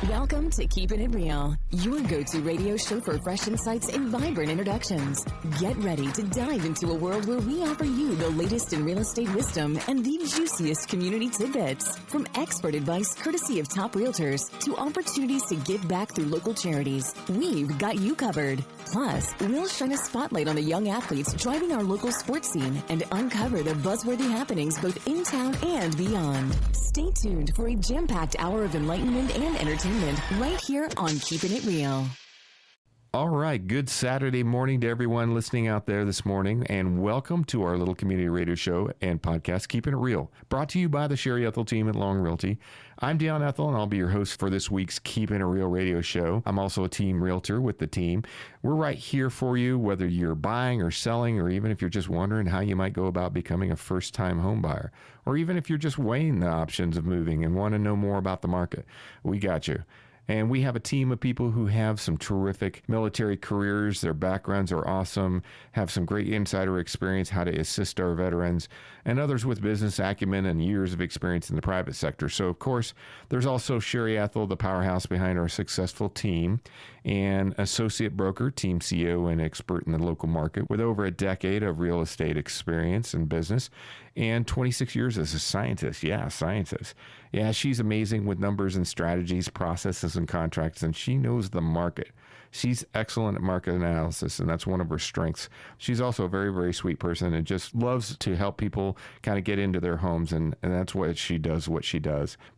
Welcome to Keepin' It Real, your go-to radio show for fresh insights and vibrant introductions. Get ready to dive into a world where we offer you the latest in real estate wisdom and the juiciest community tidbits. From expert advice courtesy of top realtors to opportunities to give back through local charities, we've got you covered. Plus, we'll shine a spotlight on the young athletes driving our local sports scene and uncover the buzzworthy happenings both in town and beyond. Stay tuned for a jam-packed hour of enlightenment and entertainment right here on Keepin' It Real. All right, good Saturday morning to everyone listening out there this morning, and welcome to our little community radio show and podcast, Keepin' It Real, brought to you by the Sherry Ethell Team at Long Realty. I'm Dion Ethell, and I'll be your host for this week's Keepin' It Real radio show. I'm also a team realtor with the team. We're right here for you, whether you're buying or selling, or even if you're just wondering how you might go about becoming a first-time home buyer, or even if you're just weighing the options of moving and want to know more about the market. We got you. And we have a team of people who have some terrific military careers. Their backgrounds are awesome, have some great insider experience, how to assist our veterans, and others with business acumen and years of experience in the private sector. So, of course, there's also Sherry Ethell, the powerhouse behind our successful team, and associate broker, team CEO, and expert in the local market with over a decade of real estate experience in business and 26 years as a scientist. Yeah, scientist. Yeah, she's amazing with numbers and strategies, processes and contracts, and she knows the market. She's excellent at market analysis, and that's one of her strengths. She's also a very, very sweet person and just loves to help people kind of get into their homes, and that's what she does,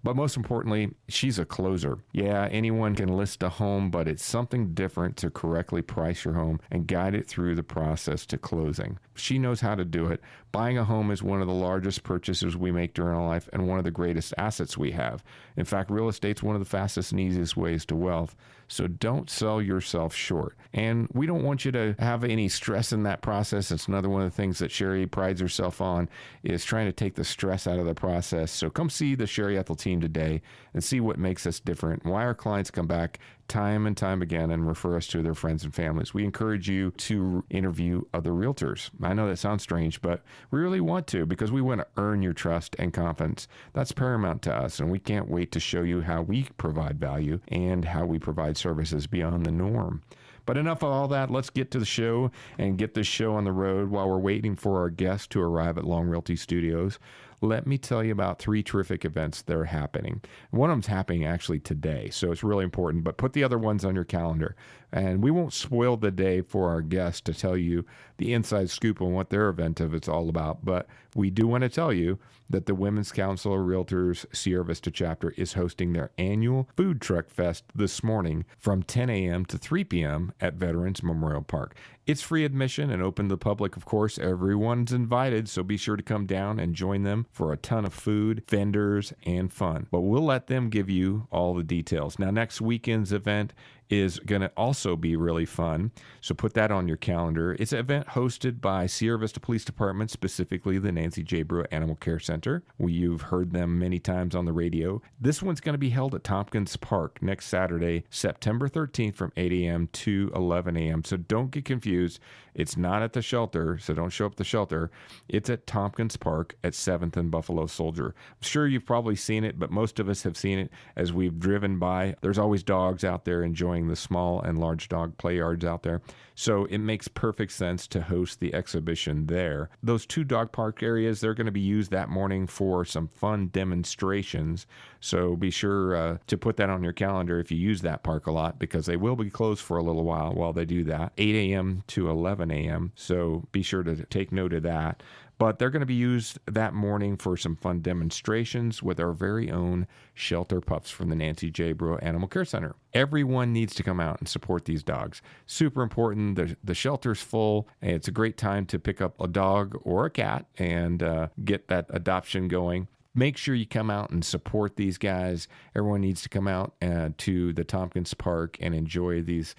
But most importantly, she's a closer. Yeah, anyone can list a home, but it's something different to correctly price your home and guide it through the process to closing. She knows how to do it. Buying a home is one of the largest purchases we make during our life and one of the greatest assets we have. In fact, real estate's one of the fastest and easiest ways to wealth. So don't sell yourself short. And we don't want you to have any stress in that process. It's another one of the things that Sherry prides herself on, is trying to take the stress out of the process. So come see the Sherry Ethell team today and see what makes us different, why our clients come back time and time again and refer us to their friends and families. We encourage you to interview other realtors. I know that sounds strange, but we really want to, because we want to earn your trust and confidence. That's paramount to us, and we can't wait to show you how we provide value and how we provide services beyond the norm. But enough of all that. Let's get to the show and get this show on the road while we're waiting for our guests to arrive at Long Realty Studios. Let me tell you about 3 terrific events that are happening. One of them's happening actually today, so it's really important, but put the other ones on your calendar. And we won't spoil the day for our guests to tell you the inside scoop on what their event is all about, but we do want to tell you that the Women's Council of Realtors Sierra Vista chapter is hosting their annual Food Truck Fest this morning from 10 a.m. to 3 p.m. at Veterans Memorial Park. It's free admission and open to the public, of course. Everyone's invited, so be sure to come down and join them for a ton of food, vendors, and fun. But we'll let them give you all the details. Now, next weekend's event is going to also be really fun, so put that on your calendar. It's an event hosted by Sierra Vista Police Department, specifically the Nancy J. Brewer Animal Care Center. You've heard them many times on the radio. This one's going to be held at Tompkins Park next Saturday, September 13th from 8 a.m. to 11 a.m. So don't get confused. It's not at the shelter, so don't show up at the shelter. It's at Tompkins Park at 7th and Buffalo Soldier. I'm sure you've probably seen it, but most of us have seen it as we've driven by. There's always dogs out there enjoying the small and large dog play yards out there. So it makes perfect sense to host the exhibition there. Those 2 dog park areas, they're going to be used that morning for some fun demonstrations. So be sure to put that on your calendar if you use that park a lot, because they will be closed for a little while they do that, 8 a.m. to 11 a.m. So be sure to take note of that. But they're going to be used that morning for some fun demonstrations with our very own shelter pups from the Nancy J. Brewer Animal Care Center. Everyone needs to come out and support these dogs. Super important. The shelter's full, and it's a great time to pick up a dog or a cat and get that adoption going. Make sure you come out and support these guys. Everyone needs to come out to the Tompkins Park and enjoy these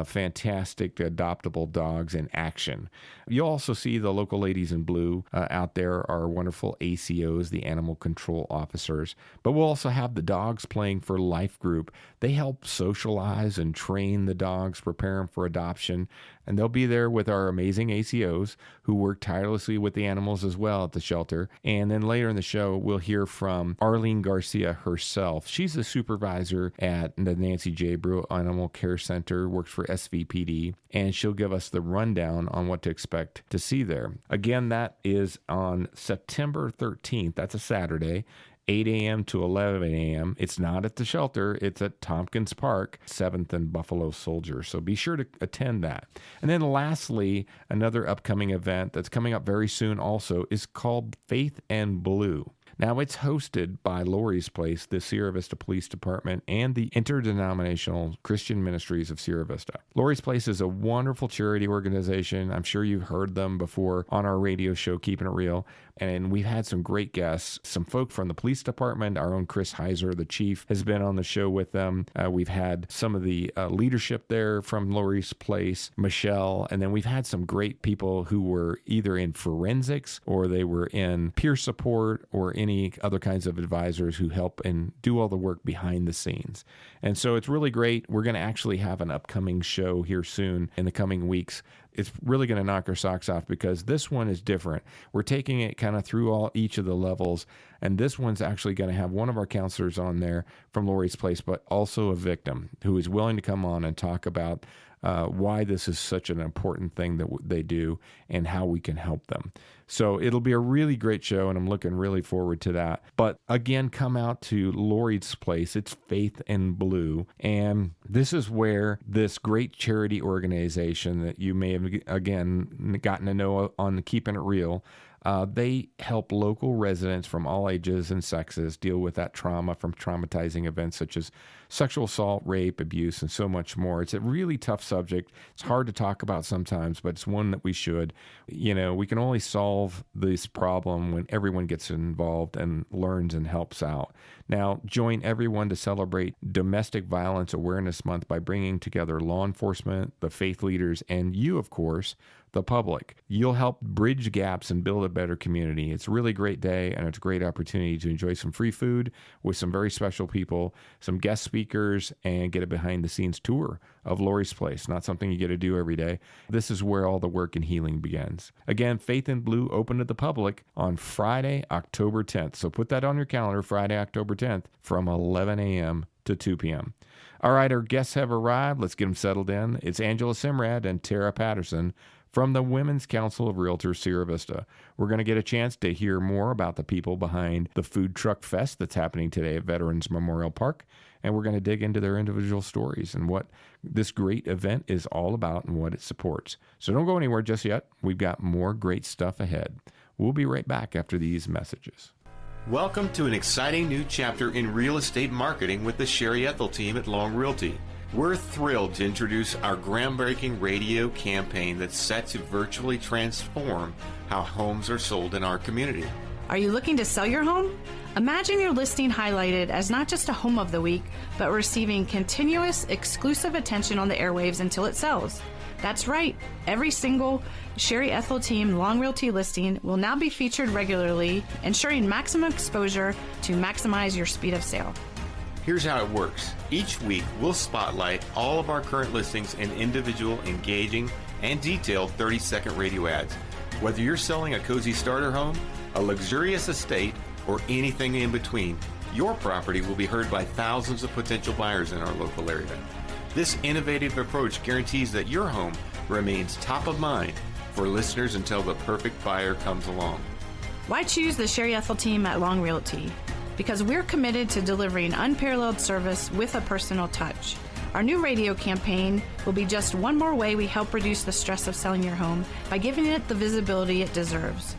fantastic adoptable dogs in action. You'll also see the local ladies in blue out there, our wonderful ACOs, the animal control officers. But we'll also have the dogs playing for Life Group. They help socialize and train the dogs, prepare them for adoption. And they'll be there with our amazing ACOs who work tirelessly with the animals as well at the shelter. And then later in the show, we'll hear from Arleen Garcia herself. She's the supervisor at the Nancy J. Brew Animal Care Center, works for SVPD, and she'll give us the rundown on what to expect to see there. Again, that is on September 13th. That's a Saturday. 8 a.m. to 11 a.m. It's not at the shelter. It's at Tompkins Park, 7th and Buffalo Soldier. So be sure to attend that. And then lastly, another upcoming event that's coming up very soon also is called Faith and Blue. Now, it's hosted by Lori's Place, the Sierra Vista Police Department, and the Interdenominational Christian Ministries of Sierra Vista. Lori's Place is a wonderful charity organization. I'm sure you've heard them before on our radio show, Keepin' It Real. And we've had some great guests, some folk from the police department. Our own Chris Heiser, the chief, has been on the show with them. We've had some of the leadership there from Lori's Place, Michelle, and then we've had some great people who were either in forensics or they were in peer support or any other kinds of advisors who help and do all the work behind the scenes. And so it's really great. We're going to actually have an upcoming show here soon in the coming weeks. It's really going to knock our socks off because this one is different. We're taking it kind of through each of the levels, and this one's actually going to have one of our counselors on there from Lori's Place, but also a victim who is willing to come on and talk about why this is such an important thing that they do and how we can help them. So it'll be a really great show, and I'm looking really forward to that. But again, come out to Lori's Place. It's Faith and Blue, and this is where this great charity organization that you may have, again, gotten to know on Keepin' It Real, they help local residents from all ages and sexes deal with that trauma from traumatizing events such as sexual assault, rape, abuse, and so much more. It's a really tough subject. It's hard to talk about sometimes, but it's one that we should. You know, we can only solve this problem when everyone gets involved and learns and helps out. Now, join everyone to celebrate Domestic Violence Awareness Month by bringing together law enforcement, the faith leaders, and you, of course, the public. You'll help bridge gaps and build a better community. It's a really great day, and it's a great opportunity to enjoy some free food with some very special people, some guest speakers, and get a behind-the-scenes tour of Lori's Place. Not something you get to do every day. This is where all the work and healing begins. Again, Faith and Blue open to the public on Friday, October 10th. So put that on your calendar, Friday, October 10th, from 11 a.m. to 2 p.m. All right, our guests have arrived. Let's get them settled in. It's Angela Semrad and Tara Patterson from the Women's Council of Realtors Sierra Vista. We're going to get a chance to hear more about the people behind the Food Truck Fest that's happening today at Veterans Memorial Park, and we're going to dig into their individual stories and what this great event is all about and what it supports. So don't go anywhere just yet. We've got more great stuff ahead. We'll be right back after these messages. Welcome to an exciting new chapter in real estate marketing with the Sherry Ethell Team at Long Realty. We're thrilled to introduce our groundbreaking radio campaign that's set to virtually transform how homes are sold in our community. Are you looking to sell your home? Imagine your listing highlighted as not just a home of the week, but receiving continuous, exclusive attention on the airwaves until it sells. That's right. Every single Sherry Ethell Team Long Realty listing will now be featured regularly, ensuring maximum exposure to maximize your speed of sale. Here's how it works. Each week, we'll spotlight all of our current listings in individual, engaging, and detailed 30-second radio ads. Whether you're selling a cozy starter home, a luxurious estate, or anything in between, your property will be heard by thousands of potential buyers in our local area. This innovative approach guarantees that your home remains top of mind for listeners until the perfect buyer comes along. Why choose the Sherry Ethell Team at Long Realty? Because we're committed to delivering unparalleled service with a personal touch. Our new radio campaign will be just one more way we help reduce the stress of selling your home by giving it the visibility it deserves.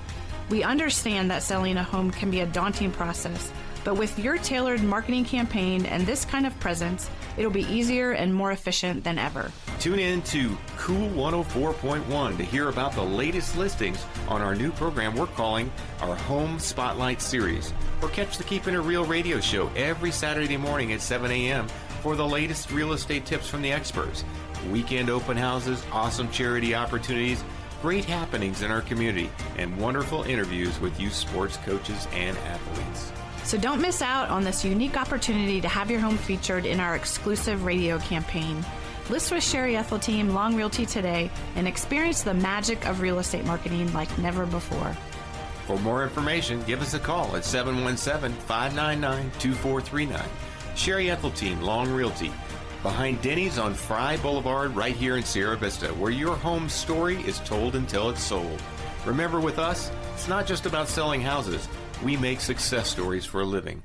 We understand that selling a home can be a daunting process, but with your tailored marketing campaign and this kind of presence, it'll be easier and more efficient than ever. Tune in to Cool 104.1 to hear about the latest listings on our new program we're calling our Home Spotlight Series. Or catch the Keepin' It Real radio show every Saturday morning at 7 a.m. for the latest real estate tips from the experts. weekend open houses, awesome charity opportunities, great happenings in our community, and wonderful interviews with youth sports coaches and athletes. So don't miss out on this unique opportunity to have your home featured in our exclusive radio campaign. List with Sherry Ethell Team Long Realty today and experience the magic of real estate marketing like never before. For more information, give us a call at 717-599-2439. Sherry Ethell Team Long Realty, behind Denny's on Fry Boulevard right here in Sierra Vista, where your home story is told until it's sold. Remember, with us, it's not just about selling houses. We make success stories for a living.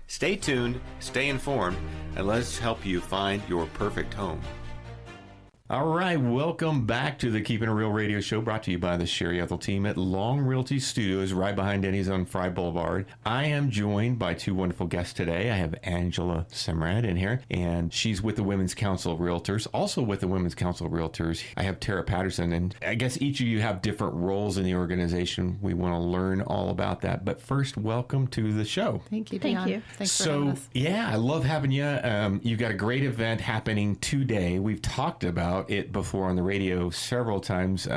Stay tuned, stay informed, and let's help you find your perfect home. All right, welcome back to the Keepin' It Real radio show, brought to you by the Sherry Ethell Team at Long Realty Studios, right behind Denny's on Fry Boulevard. I am joined by two wonderful guests today. I have Angela Semrad in here, and she's with the Women's Council of Realtors. Also with the Women's Council of Realtors, I have Tara Patterson, and I guess each of you have different roles in the organization. We want to learn all about that. But first, welcome to the show. Thank you, Dion. Thank you. Thanks for having us. Yeah, I love having you. You've got a great event happening today. We've talked about it before on the radio several times,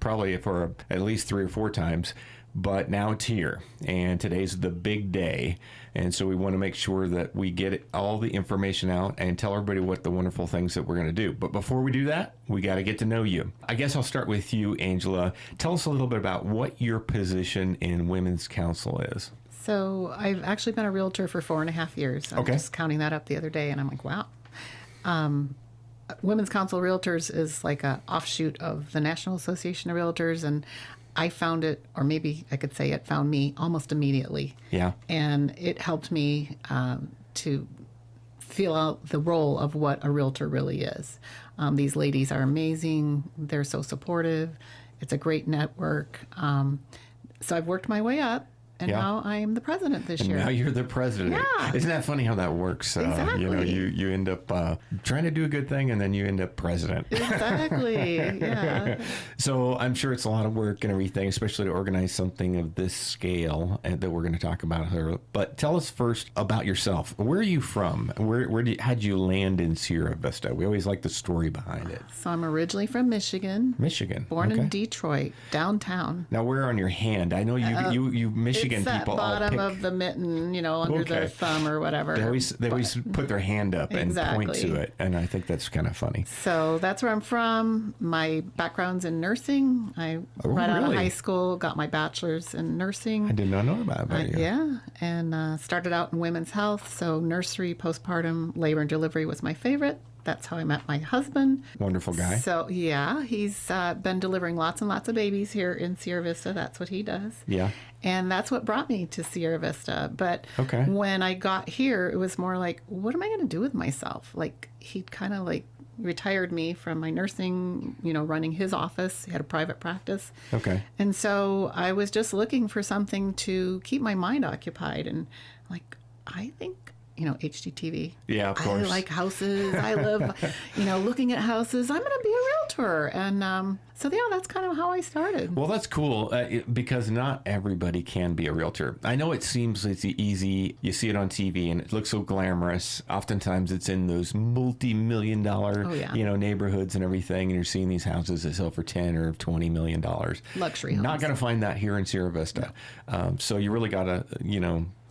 probably for at least 3 or 4 times, but now it's here, and today's the big day, and so we want to make sure that we get all the information out and tell everybody what the wonderful things that we're going to do. But before we do that, we got to get to know you. I guess I'll start with you, Angela. Tell us a little bit about what your position in Women's Council is. So I've actually been a realtor for 4.5 years. I was just counting that up the other day, and I'm like, wow. Women's Council of Realtors is like an offshoot of the National Association of Realtors, and I found it, or maybe I could say it found me almost immediately. Yeah. And it helped me to feel out the role of what a realtor really is. These ladies are amazing. They're so supportive. It's a great network. So I've worked my way up. And now I am the president this year. Now you're the president. Yeah. Isn't that funny how that works? Exactly. You end up trying to do a good thing, and then you end up president. Exactly. Yeah. So I'm sure it's a lot of work and everything, especially to organize something of this scale and that we're going to talk about here. But tell us first about yourself. Where are you from? How'd you land in Sierra Vista? We always like the story behind it. So I'm originally from Michigan. Okay. Born in Detroit, downtown. Now, where on your hand? I know you Michigan It's that people bottom all pick, of the mitten, under the thumb or whatever. They always put their hand up and point to it, and I think that's kind of funny. So that's where I'm from. My background's in nursing. I right out of high school got my bachelor's in nursing. I did not know about you. Yeah, and started out in women's health. So nursery, postpartum, labor and delivery was my favorite. That's how I met my husband. Wonderful guy. So, yeah, he's been delivering lots and lots of babies here in Sierra Vista. That's what he does. Yeah. And that's what brought me to Sierra Vista. But when I got here, it was more like, what am I going to do with myself? Like, he'd kind of retired me from my nursing, running his office. He had a private practice. Okay. And so I was just looking for something to keep my mind occupied. And I think HGTV. Yeah, of course. I like houses. I love, looking at houses. I'm going to be a realtor. And so, that's kind of how I started. Well, that's cool because not everybody can be a realtor. I know it's easy. You see it on TV and it looks so glamorous. Oftentimes it's in those multi-million-dollar, neighborhoods and everything. And you're seeing these houses that sell for $10 or $20 million. Luxury homes. Not going to find that here in Sierra Vista. No. So you really got to,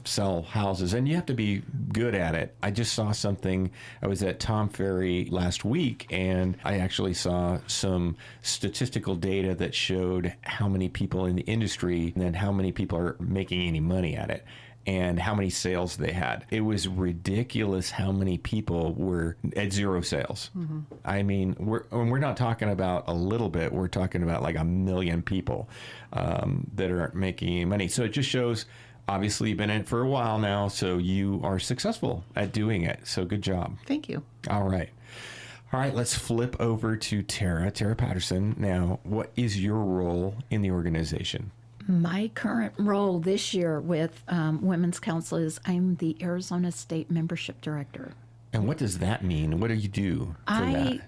sell houses, and you have to be good at it. I just saw something. I was at Tom Ferry last week, and I actually saw some statistical data that showed how many people in the industry and then how many people are making any money at it and how many sales they had. It was ridiculous how many people were at zero sales. Mm-hmm. I mean, we're not talking about a little bit. We're talking about like 1 million people that aren't making any money. So it just shows, obviously, you've been in it for a while now, so you are successful at doing it. So good job. Thank you. All right, let's flip over to Tara Patterson. Now, what is your role in the organization? My current role this year with Women's Council is I'm the Arizona State Membership Director. And what does that mean? What do you do for that?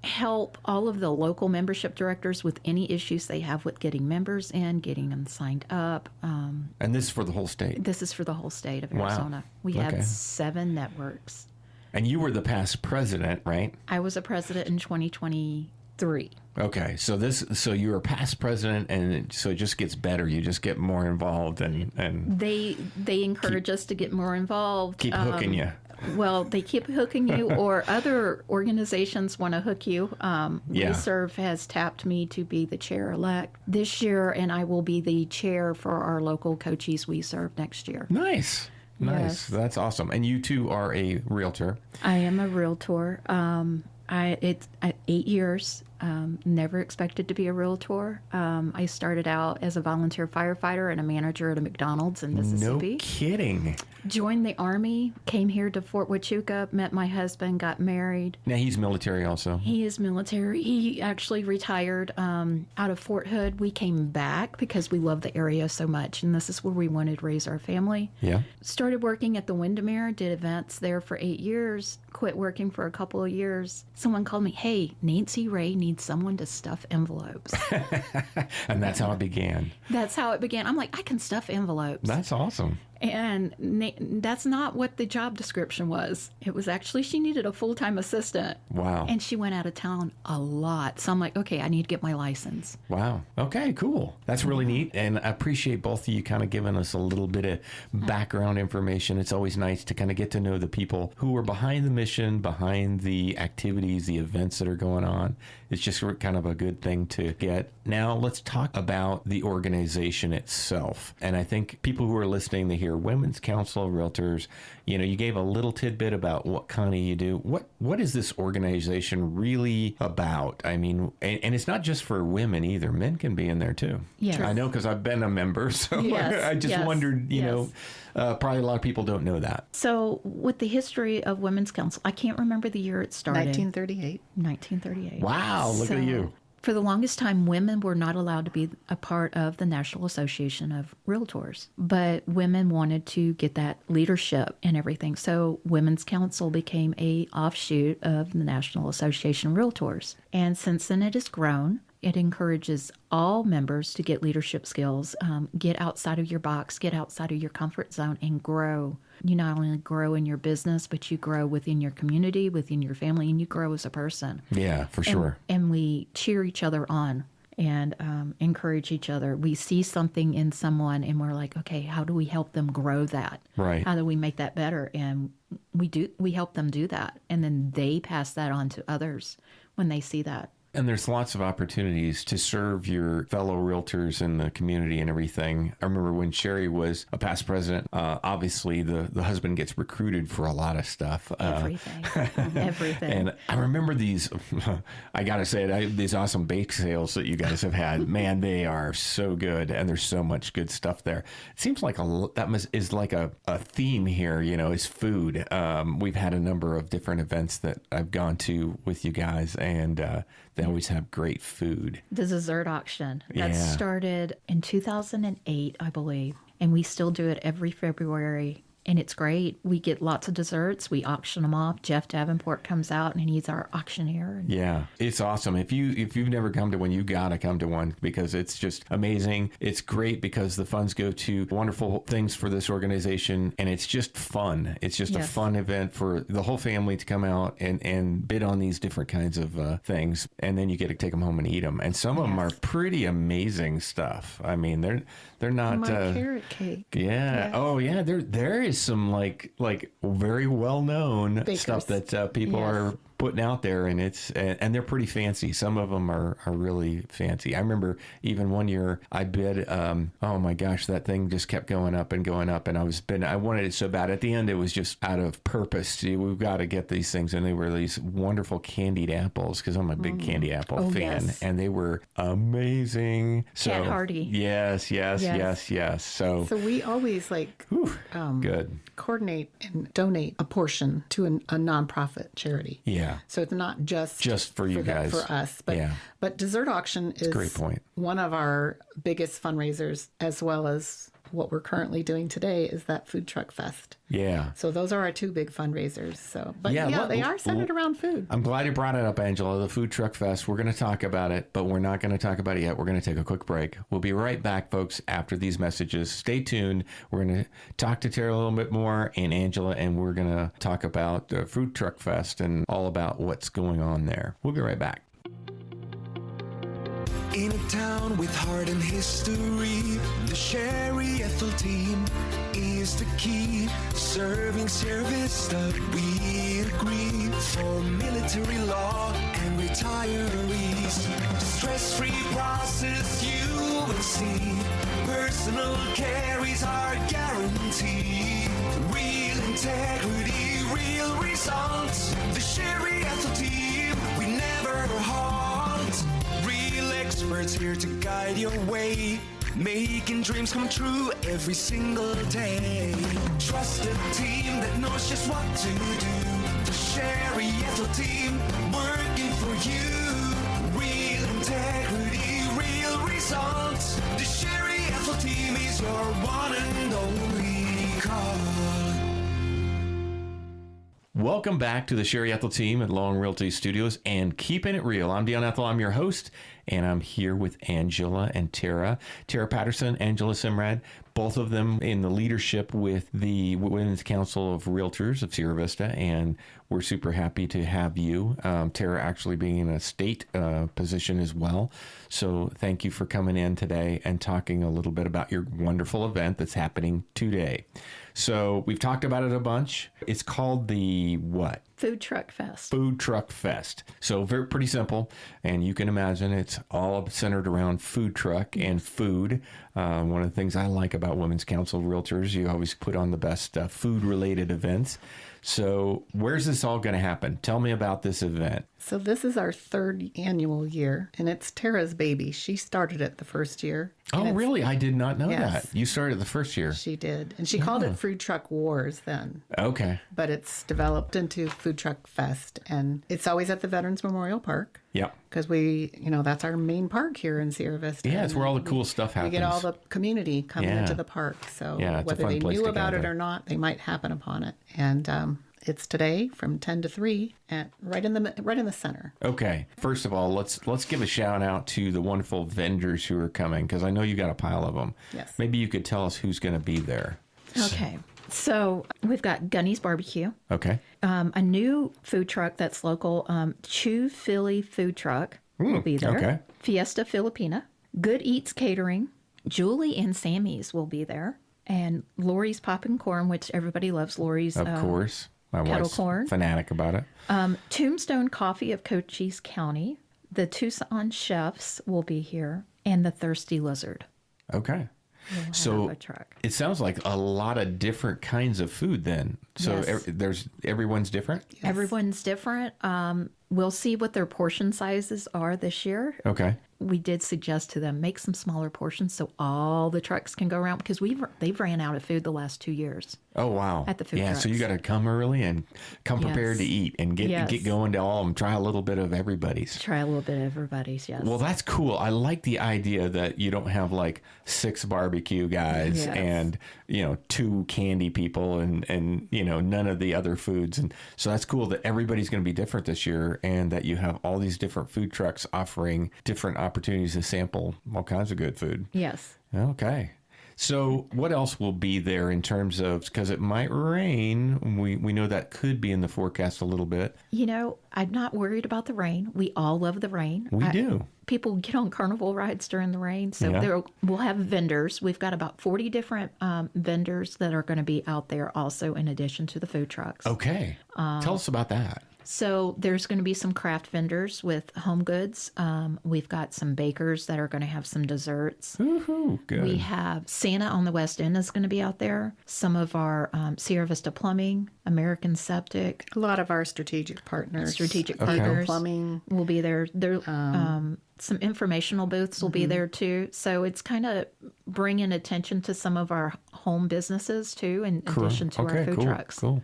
Help all of the local membership directors with any issues they have with getting members in, getting them signed up. And this is for the whole state? This is for the whole state of Arizona. We have 7 networks. And you were the past president, right? I was a president in 2023. Okay, so you were past president, and so it just gets better. You just get more involved, and They encourage us to get more involved. keep hooking you. Well, they keep hooking you, or other organizations want to hook you. Yeah. WeServe has tapped me to be the chair-elect this year, and I will be the chair for our local Cochise WeServe next year. Nice. Yes. That's awesome. And you too are a realtor. I am a realtor. It's 8 years. Never expected to be a realtor. I started out as a volunteer firefighter and a manager at a McDonald's in Mississippi. No kidding. Joined the Army, came here to Fort Huachuca, met my husband, got married. Now he's military also. He is military. He actually retired out of Fort Hood. We came back because we love the area so much, and this is where we wanted to raise our family. Yeah. Started working at the Windermere, did events there for 8 years, quit working for a couple of years. Someone called me, hey, Nancy Ray needs someone to stuff envelopes. And that's how it began. That's how it began. I'm like, I can stuff envelopes. That's awesome. And that's not what the job description was. It was actually she needed a full-time assistant. Wow. And she went out of town a lot. So I'm like, okay, I need to get my license. Wow. Okay, cool. That's really neat. And I appreciate both of you kind of giving us a little bit of background information. It's always nice to kind of get to know the people who are behind the mission, behind the activities, the events that are going on. It's just kind of a good thing to get. Now, let's talk about the organization itself. And I think people who are listening, they hear Women's Council of Realtors. You know, you gave a little tidbit about what kind of you do. What is this organization really about? I mean, and it's not just for women either. Men can be in there too. Yes. I know because I've been a member. So Yes, I just yes, wondered, you know, probably a lot of people don't know that. So with the history of Women's Council, I can't remember the year it started. 1938. 1938. Wow, look at you. For the longest time, women were not allowed to be a part of the National Association of Realtors, but women wanted to get that leadership and everything. So Women's Council became a offshoot of the National Association of Realtors. And since then it has grown. It encourages all members to get leadership skills, get outside of your box, get outside of your comfort zone, and grow. You not only grow in your business, but you grow within your community, within your family, and you grow as a person. Yeah, for sure. And we cheer each other on and encourage each other. We see something in someone, and we're like, okay, how do we help them grow that? Right. How do we make that better? And we help them do that, and then they pass that on to others when they see that. And there's lots of opportunities to serve your fellow realtors in the community and everything. I remember when Sherry was a past president, obviously the husband gets recruited for a lot of stuff. Everything. Everything. And I remember these, I got to say it, these awesome bake sales that you guys have had. Man, they are so good. And there's so much good stuff there. It seems like is like a theme here, you know, is food. We've had a number of different events that I've gone to with you guys, and they always have great food. The dessert auction that Yeah. started in 2008, I believe, and we still do it every February. And it's great. We get lots of desserts. We auction them off. Jeff Davenport comes out, and he's our auctioneer. Yeah, it's awesome. If you've never come to one, you gotta come to one because it's just amazing. It's great because the funds go to wonderful things for this organization, and it's just fun. It's just a fun event for the whole family to come out and bid on these different kinds of things, and then you get to take them home and eat them. And some of them are pretty amazing stuff. I mean, they're not My carrot cake. Yeah. Oh, yeah. There is some like very well known Bakers. stuff that people Yes. are putting out there, and and they're pretty fancy. Some of them are really fancy. I remember even one year I bid. Oh my gosh, that thing just kept going up and going up, and I wanted it so bad. At the end, it was just out of purpose. See, we've got to get these things, and they were these wonderful candied apples because I'm a big candy apple fan, yes. and they were amazing. So Cat Hardy. Yes. So we always good. coordinate and donate a portion to a nonprofit charity. Yeah. So it's not just For you guys. for us, but Yeah. but dessert auction is a great point. one of our biggest fundraisers, as well as what we're currently doing today is that Food Truck Fest. Yeah. So those are our two big fundraisers. So, but they are centered around food. I'm glad you brought it up, Angela. The Food Truck Fest. We're going to talk about it, but we're not going to talk about it yet. We're going to take a quick break. We'll be right back, folks, after these messages. Stay tuned. We're going to talk to Tara a little bit more and Angela, and we're going to talk about the Food Truck Fest and all about what's going on there. We'll be right back. In a town with heart and history, the Sherry Ethell Team is the key. Serving Vista, we agree. For military law and retirees. Stress-free process you will see. Personal care is our guarantee. Real integrity, real results. The Sherry Ethell Team, we never halt. Real experts here to guide your way, making dreams come true every single day. Trusted team that knows just what to do. The Sherry Ethell Team, working for you. Real integrity, real results. The Sherry Ethell Team is your one and only call. Welcome back to the Sherry Ethell Team at Long Realty Studios and Keepin' It Real. I'm Dion Ethell. I'm your host, and I'm here with Angela and Tara. Tara Patterson, Angela Semrad, both of them in the leadership with the Women's Council of Realtors of Sierra Vista, and we're super happy to have you. Tara actually being in a state position as well. So thank you for coming in today and talking a little bit about your wonderful event that's happening today. So we've talked about it a bunch. It's called the what? Food Truck Fest. Food Truck Fest. So pretty simple. And you can imagine it's all centered around food truck and food. One of the things I like about Women's Council of Realtors, you always put on the best food-related events. So where's this all going to happen? Tell me about this event. So this is our third annual year, and it's Tara's baby. She started it the first year. Oh, really? I did not know Yes. that. You started the first year. She did. And she called it Food Truck Wars then. Okay. But it's developed into Food Truck Fest, and it's always at the Veterans Memorial Park. Yeah. Because that's our main park here in Sierra Vista. Yeah, it's where all the cool stuff happens. We get all the community coming Yeah. into the park. So Yeah, it's a whether fun they place knew to about it gather. or not, they might happen upon it. And it's today from 10 to 3 at right in the center. Okay. First of all, let's give a shout out to the wonderful vendors who are coming, because I know you got a pile of them. Yes. Maybe you could tell us who's going to be there. Okay. So we've got Gunny's Barbecue, Okay. a new food truck that's local, Chew Philly Food Truck will be there. okay. Fiesta Filipina, Good Eats Catering, Julie and Sammy's will be there, and Lori's Poppin' Corn, which everybody loves. Lori's Of course. My kettle wife's corn. fanatic about it. Tombstone Coffee of Cochise County, the Tucson Chefs will be here, and the Thirsty Lizard. Okay. will have So a truck. it sounds like a lot of different kinds of food then. So Yes. everyone's different? Everyone's different. We'll see what their portion sizes are this year. Okay. We did suggest to them make some smaller portions so all the trucks can go around, because they've ran out of food the last 2 years. Oh, wow. At the food Yeah, so you trucks. got to come early and come prepared to Yes. eat and get Yes. going to all of them. Try a little bit of everybody's. Try a little bit of everybody's, yes. Well, that's cool. I like the idea that you don't have like 6 barbecue guys Yes. and, 2 candy people and none of the other foods. And so that's cool that everybody's going to be different this year, and that you have all these different food trucks offering different opportunities to sample all kinds of good food. Yes. Okay. So what else will be there in terms of, because it might rain, we know that could be in the forecast a little bit. I'm not worried about the rain. We all love the rain. We do. People get on carnival rides during the rain. So Yeah. we'll have vendors. We've got about 40 different vendors that are going to be out there also, in addition to the food trucks. Okay. Tell us about that. So there's going to be some craft vendors with home goods. We've got some bakers that are going to have some desserts. Woohoo. Good. We have Santa on the West End is going to be out there. Some of our Sierra Vista Plumbing, American Septic, A lot of our strategic partners. Strategic Okay. Partners Plumbing. will be there. Some informational booths will be there too. So it's kind of bringing attention to some of our home businesses too, in addition to our food trucks. Cool.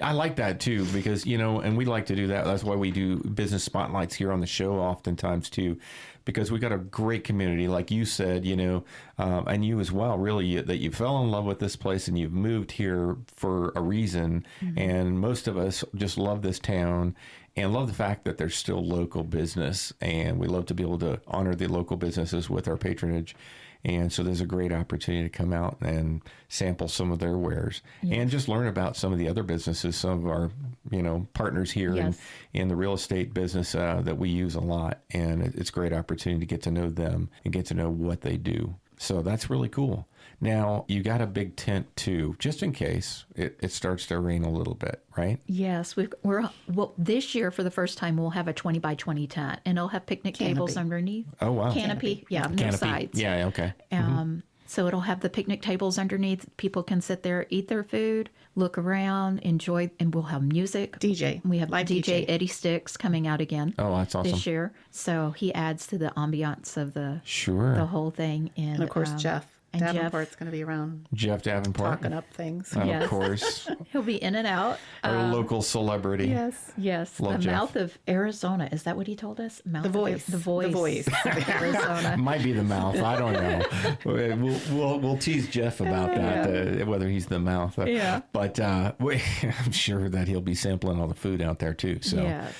I like that too, because, and we like to do that. That's why we do business spotlights here on the show oftentimes too, because we got a great community, like you said, and you as well, really, that you fell in love with this place and you've moved here for a reason. And most of us just love this town and love the fact that there's still local business, and we love to be able to honor the local businesses with our patronage. And so there's a great opportunity to come out and sample some of their wares and just learn about some of the other businesses, some of our, partners here in the real estate business that we use a lot. And it's a great opportunity to get to know them and get to know what they do. So that's really cool. Now, you got a big tent too, just in case it starts to rain a little bit, right? Yes. This year, for the first time, we'll have a 20 by 20 tent, and it'll have picnic tables underneath. Oh, wow. Canopy. Yeah, no Canopy. sides. Yeah, okay. So it'll have the picnic tables underneath. People can sit there, eat their food, look around, enjoy, and we'll have music. DJ. We have Live DJ DJ. Eddie Sticks coming out again. Oh, that's awesome. This year. So he adds to the ambiance of the whole thing. And of course, Jeff and Davenport's going to be around Jeff Davenport. talking up things. Of course. He'll be in and out. Our local celebrity. Yes. Love the Jeff. mouth of Arizona. Is that what he told us? Mouth The voice. The voice. The voice. of Arizona. Might be the mouth. I don't know. We'll tease Jeff about that, whether he's the mouth. But I'm sure that he'll be sampling all the food out there too. So. Yes.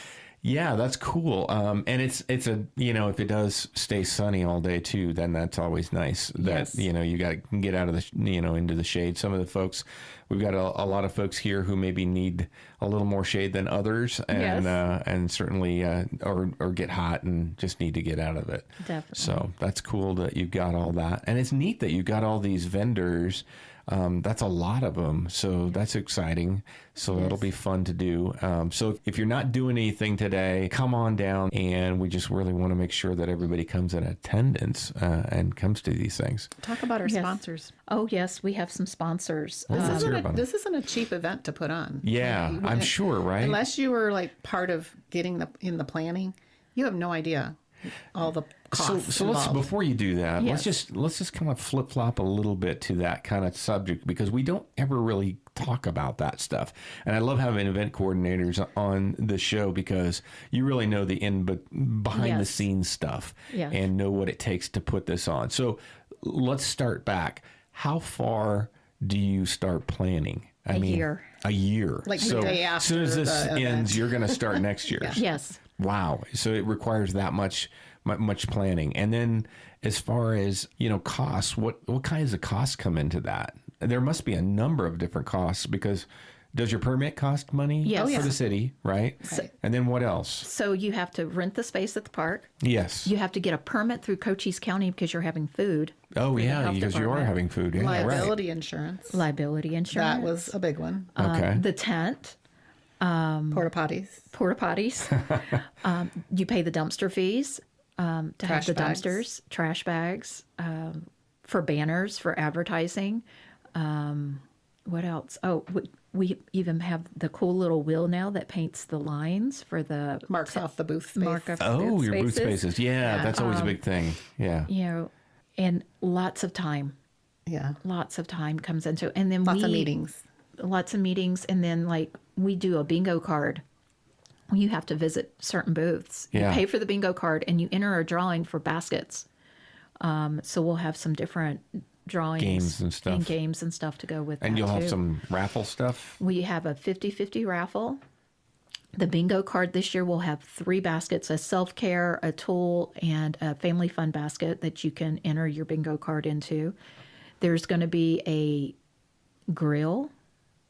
Yeah, that's cool. And it's a, if it does stay sunny all day too, then that's always nice that, you got to get out of the, into the shade. Some of the folks, we've got a lot of folks here who maybe need a little more shade than others, and certainly, or get hot and just need to get out of it. Definitely. So that's cool that you've got all that. And it's neat that you've got all these vendors. That's a lot of them. So that's exciting. So that'll be fun to do. So if you're not doing anything today, come on down, and we just really want to make sure that everybody comes in attendance and comes to these things. Talk about our sponsors. Oh, yes. We have some sponsors. This isn't a cheap event to put on. Yeah, I'm sure, right? Unless you were like part of getting in the planning, you have no idea all the costs. So let's, before you do that, Yes. let's just kind of flip flop a little bit to that kind of subject, because we don't ever really talk about that stuff. And I love having event coordinators on the show, because you really know the behind the scenes stuff and know what it takes to put this on. So let's start back. How far do you start planning? A year. A year. Like the so day as soon as after this the ends, event. you're going to start next year. Yes. Wow. So it requires that much planning. And then as far as, costs, what kinds of costs come into that? There must be a number of different costs, because does your permit cost money Yes. for the city, right? And then what else? So you have to rent the space at the park. Yes. You have to get a permit through Cochise County because you're having food. Oh, yeah, health because you are department. having food. Yeah, right. Liability insurance. Liability insurance. That was a big one. Okay. The tent. Porta potties. Porta potties. You pay the dumpster fees to have Trash the bags. dumpsters, trash bags, for banners, for advertising. What else? Oh, we even have the cool little wheel now that paints the lines for the Marks off the booth space. mark of Oh, your booth spaces. Yeah, that's always a big thing. Yeah. And lots of time. Yeah. Lots of time comes into, and then Lots of meetings. Lots of meetings, and then we do a bingo card. You have to visit certain booths. Yeah. You pay for the bingo card, and you enter a drawing for baskets. So we'll have some different drawings, games and stuff to go with that. And you'll have too. some raffle stuff? We have a 50-50 raffle. The bingo card this year will have 3 baskets: a self-care, a tool, and a family fun basket that you can enter your bingo card into. There's going to be a grill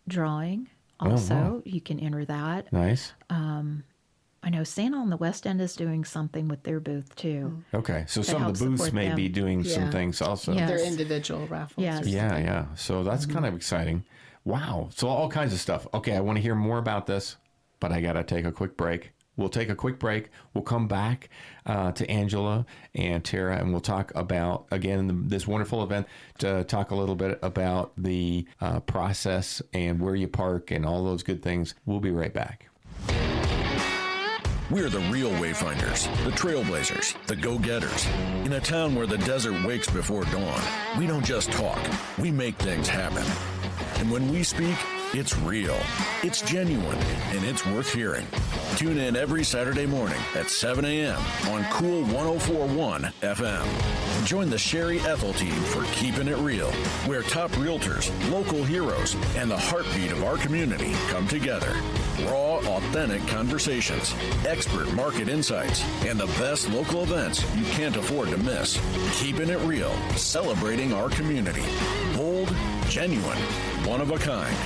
drawing also. wow. You can enter that. Nice. I know Santa on the West End is doing something with their booth too. Okay. So some of helps the booths support may them. be doing some Yeah. things also. Yeah. They're Yes. individual raffles. Yes. Yeah, yeah. So that's kind of exciting. Wow. So all kinds of stuff. Okay, I want to hear more about this, but I got to take a quick break. We'll take a quick break. We'll come back to Angela and Tara, and we'll talk about, again, this wonderful event, to talk a little bit about the process and where you park and all those good things. We'll be right back. We're the real wayfinders, the trailblazers, the go-getters. In a town where the desert wakes before dawn, we don't just talk, we make things happen. And when we speak, It's real, it's genuine, and it's worth hearing. Tune in every Saturday morning at 7 a.m. on Cool 104.1 FM. Join the Sherry Ethell Team for Keepin' It Real, where top realtors, local heroes, and the heartbeat of our community come together. Raw, authentic conversations, expert market insights, and the best local events you can't afford to miss. Keepin' It Real, celebrating our community. Bold, genuine, one of a kind.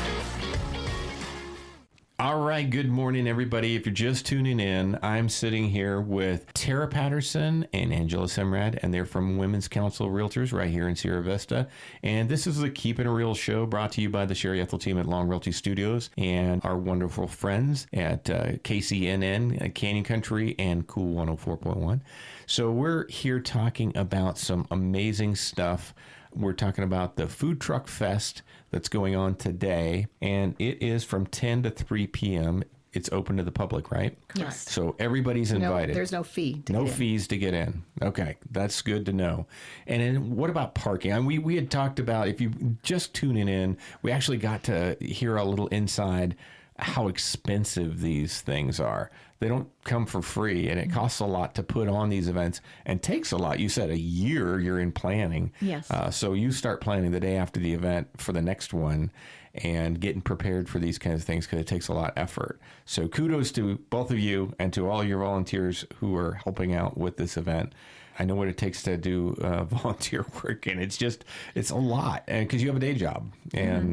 All right, good morning, everybody. If you're just tuning in, I'm sitting here with Tara Patterson and Angela Semrad, and they're from Women's Council Realtors right here in Sierra Vista. And this is the Keepin' It Real show brought to you by the Sherry Ethell Team at Long Realty Studios and our wonderful friends at KCNN, Canyon Country, and Cool 104.1. So we're here talking about some amazing stuff. We're talking about the Food Truck Fest that's going on today, and it is from 10 to 3 p.m. It's open to the public, right? Yes. So everybody's invited. There's no fee. No fees to get in. Okay, that's good to know. And then what about parking? I mean, we had talked about, if you just tuning in, we actually got to hear a little inside how expensive these things are. They don't come for free, and it costs a lot to put on these events and takes a lot. You said a year you're in planning. Yes. So you start planning the day after the event for the next one and getting prepared for these kinds of things because it takes a lot of effort. So kudos to both of you and to all your volunteers who are helping out with this event. I know what it takes to do volunteer work, and it's a lot, and because you have a day job, and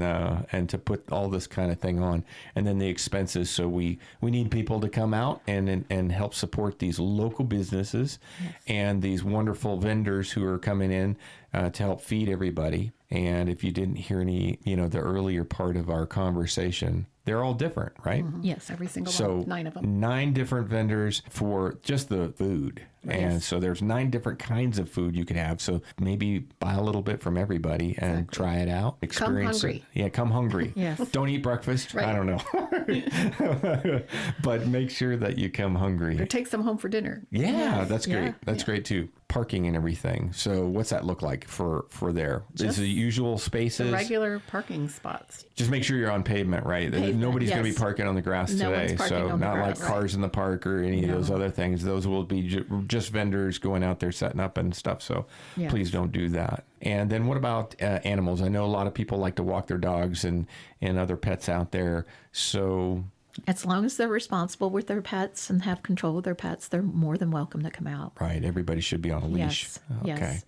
to put all this kind of thing on, and then the expenses. So we need people to come out and help support these local businesses and these wonderful vendors who are coming in to help feed everybody. And if you didn't hear any, the earlier part of our conversation, they're all different, right? Mm-hmm. Yes. Every single So one. 9 of them. 9 different vendors for just the food. And so there's 9 different kinds of food you could have. So maybe buy a little bit from everybody and try it out. Experience hungry. it. Yeah, come hungry. Yes. Don't eat breakfast. Right. I don't know. But make sure that you come hungry. Or take some home for dinner. Yeah, that's great. Yeah. That's great too. Parking and everything. So what's that look like for there? Is the usual spaces? The regular parking spots. Just make sure you're on pavement, right? Nobody's going to be yes. parking on the grass No today. one's parking So on the not grass. like cars in the park or any of those other things. Those will be just vendors going out there setting up and stuff. So Yes. please don't do that. And then what about animals? I know a lot of people like to walk their dogs and other pets out there. So As long as they're responsible with their pets and have control of their pets, they're more than welcome to come out. right, everybody should be on a leash. Yes, Okay. yes.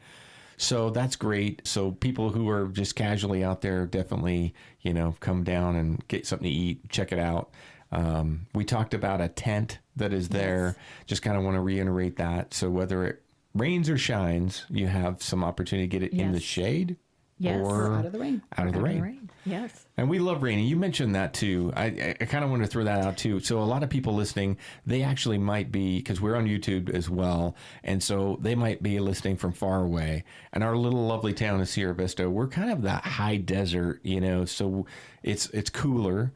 So that's great. So people who are just casually out there, definitely, come down and get something to eat, check it out. We talked about a tent that is there. Just kind of want to reiterate that. So whether it rains or shines, you have some opportunity to get it in the Yes. shade Yes. or Out of the rain. Out of the rain. Yes. And we love rain. And you mentioned that too. I kind of want to throw that out too. So a lot of people listening, they actually might be, because we're on YouTube as well. And so they might be listening from far away. And our little lovely town of Sierra Vista, we're kind of that high desert, so it's cooler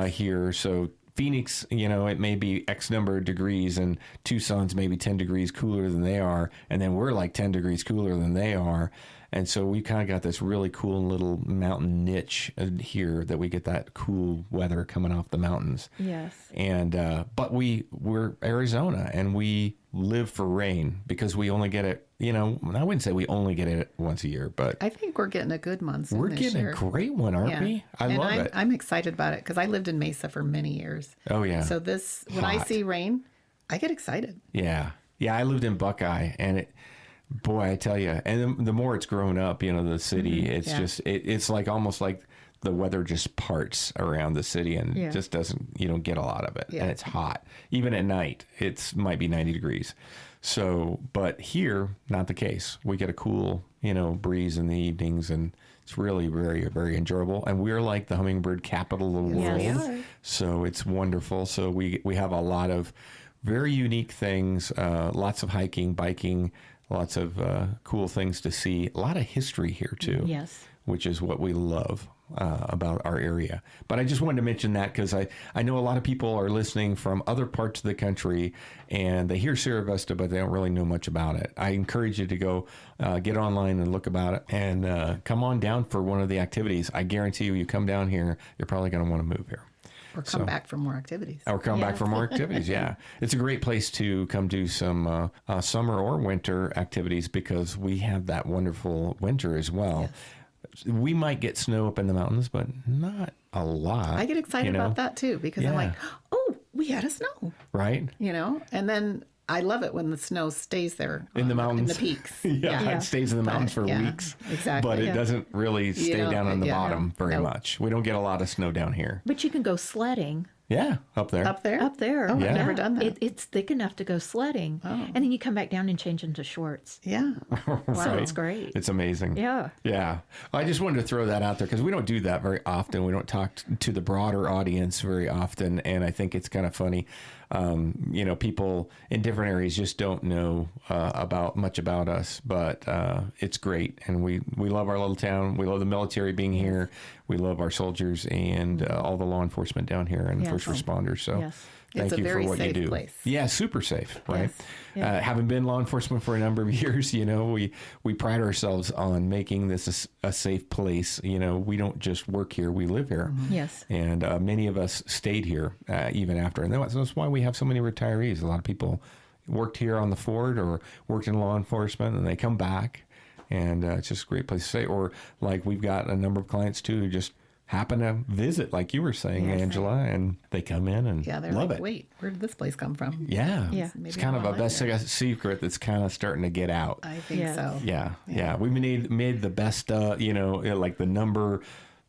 here. So Phoenix, it may be X number of degrees, and Tucson's maybe 10 degrees cooler than they are. And then we're like 10 degrees cooler than they are. And so we kind of got this really cool little mountain niche here that we get that cool weather coming off the mountains. Yes. And but we're Arizona, and we live for rain because we only get it. I wouldn't say we only get it once a year, but I think we're getting a good monsoon we're this getting year. a great one, aren't we? I love it. I'm excited about it because I lived in Mesa for many years. Oh yeah. So when I Hot. see rain, I get excited. Yeah. I lived in Buckeye, and boy, I tell you, and the more it's grown up, the city, it's just it's like almost like the weather just parts around the city, and Yeah. just doesn't, you don't get a lot of it. Yeah. And it's hot. Even at night, might be 90 degrees. So, but here, not the case. We get a cool, breeze in the evenings, and it's really very, very enjoyable. And we're like the hummingbird capital of the world. Yes. we are. So it's wonderful. So we have a lot of very unique things, lots of hiking, biking, lots of cool things to see. A lot of history here too. Yes. Which is what we love. about our area. But I just wanted to mention that because I know a lot of people are listening from other parts of the country and they hear Sierra Vista, but they don't really know much about it. I encourage you to go get online and look about it and come on down for one of the activities. I guarantee you come down here, you're probably going to want to move here. Or come back for more activities. Or come back for more activities, yeah. It's a great place to come do some summer or winter activities because we have that wonderful winter as well. Yes. We might get snow up in the mountains, but not a lot. I get excited about that too because I'm like, oh, we had a snow. Right. And then I love it when the snow stays there in the mountains, in the peaks. It stays in the mountains for weeks. Exactly. But it doesn't really stay down on the bottom very much. We don't get a lot of snow down here. But you can go sledding. Yeah, up there. Up there? Oh, I've never done that. It's thick enough to go sledding. Oh. And then you come back down and change into shorts. Yeah. Right. So it's great. It's amazing. Yeah. Yeah. I just wanted to throw that out there because we don't do that very often. We don't talk to the broader audience very often. And I think it's kind of funny. People in different areas just don't know much about us, but it's great. And we love our little town. We love the military being here. We love our soldiers and all the law enforcement down here and first responders. So thank you for what you do. Place. Yeah, super safe, right? Yes. Yeah. Having been law enforcement for a number of years, we pride ourselves on making this a safe place. We don't just work here, we live here. Mm-hmm. Yes. And many of us stayed here even after. And that's why we have so many retirees. A lot of people worked here on the Ford or worked in law enforcement and they come back. And it's just a great place to stay. Or like we've got a number of clients too who just happen to visit, like you were saying, Angela, and they come in and they're love like, it. wait, where did this place come from? Yeah. Maybe It's kind of a best secret that's kind of starting to get out. I think so. Yeah. We made the best, like the number.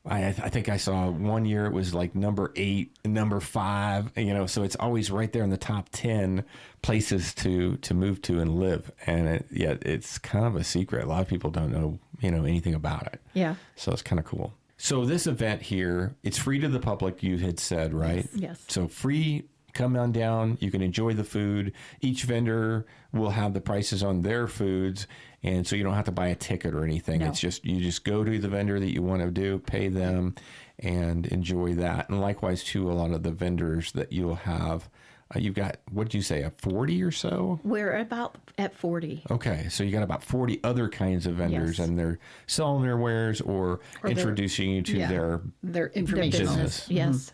I think I saw one year it was like number 8, number 5, so it's always right there in the top 10 places to move to and live. And it's kind of a secret. A lot of people don't know, anything about it. Yeah. So it's kind of cool. So this event here, it's free to the public, you had said, right? Yes. So free, come on down. You can enjoy the food. Each vendor will have the prices on their foods. And so you don't have to buy a ticket or anything. No. It's just, you just go to the vendor that you want to do, pay them, and enjoy that. And likewise, too, a lot of the vendors that you'll have, you've got, what did you say, a 40 or so? We're about at 40. Okay, so you got about 40 other kinds of vendors, and they're selling their wares or introducing you to their information business. Yes.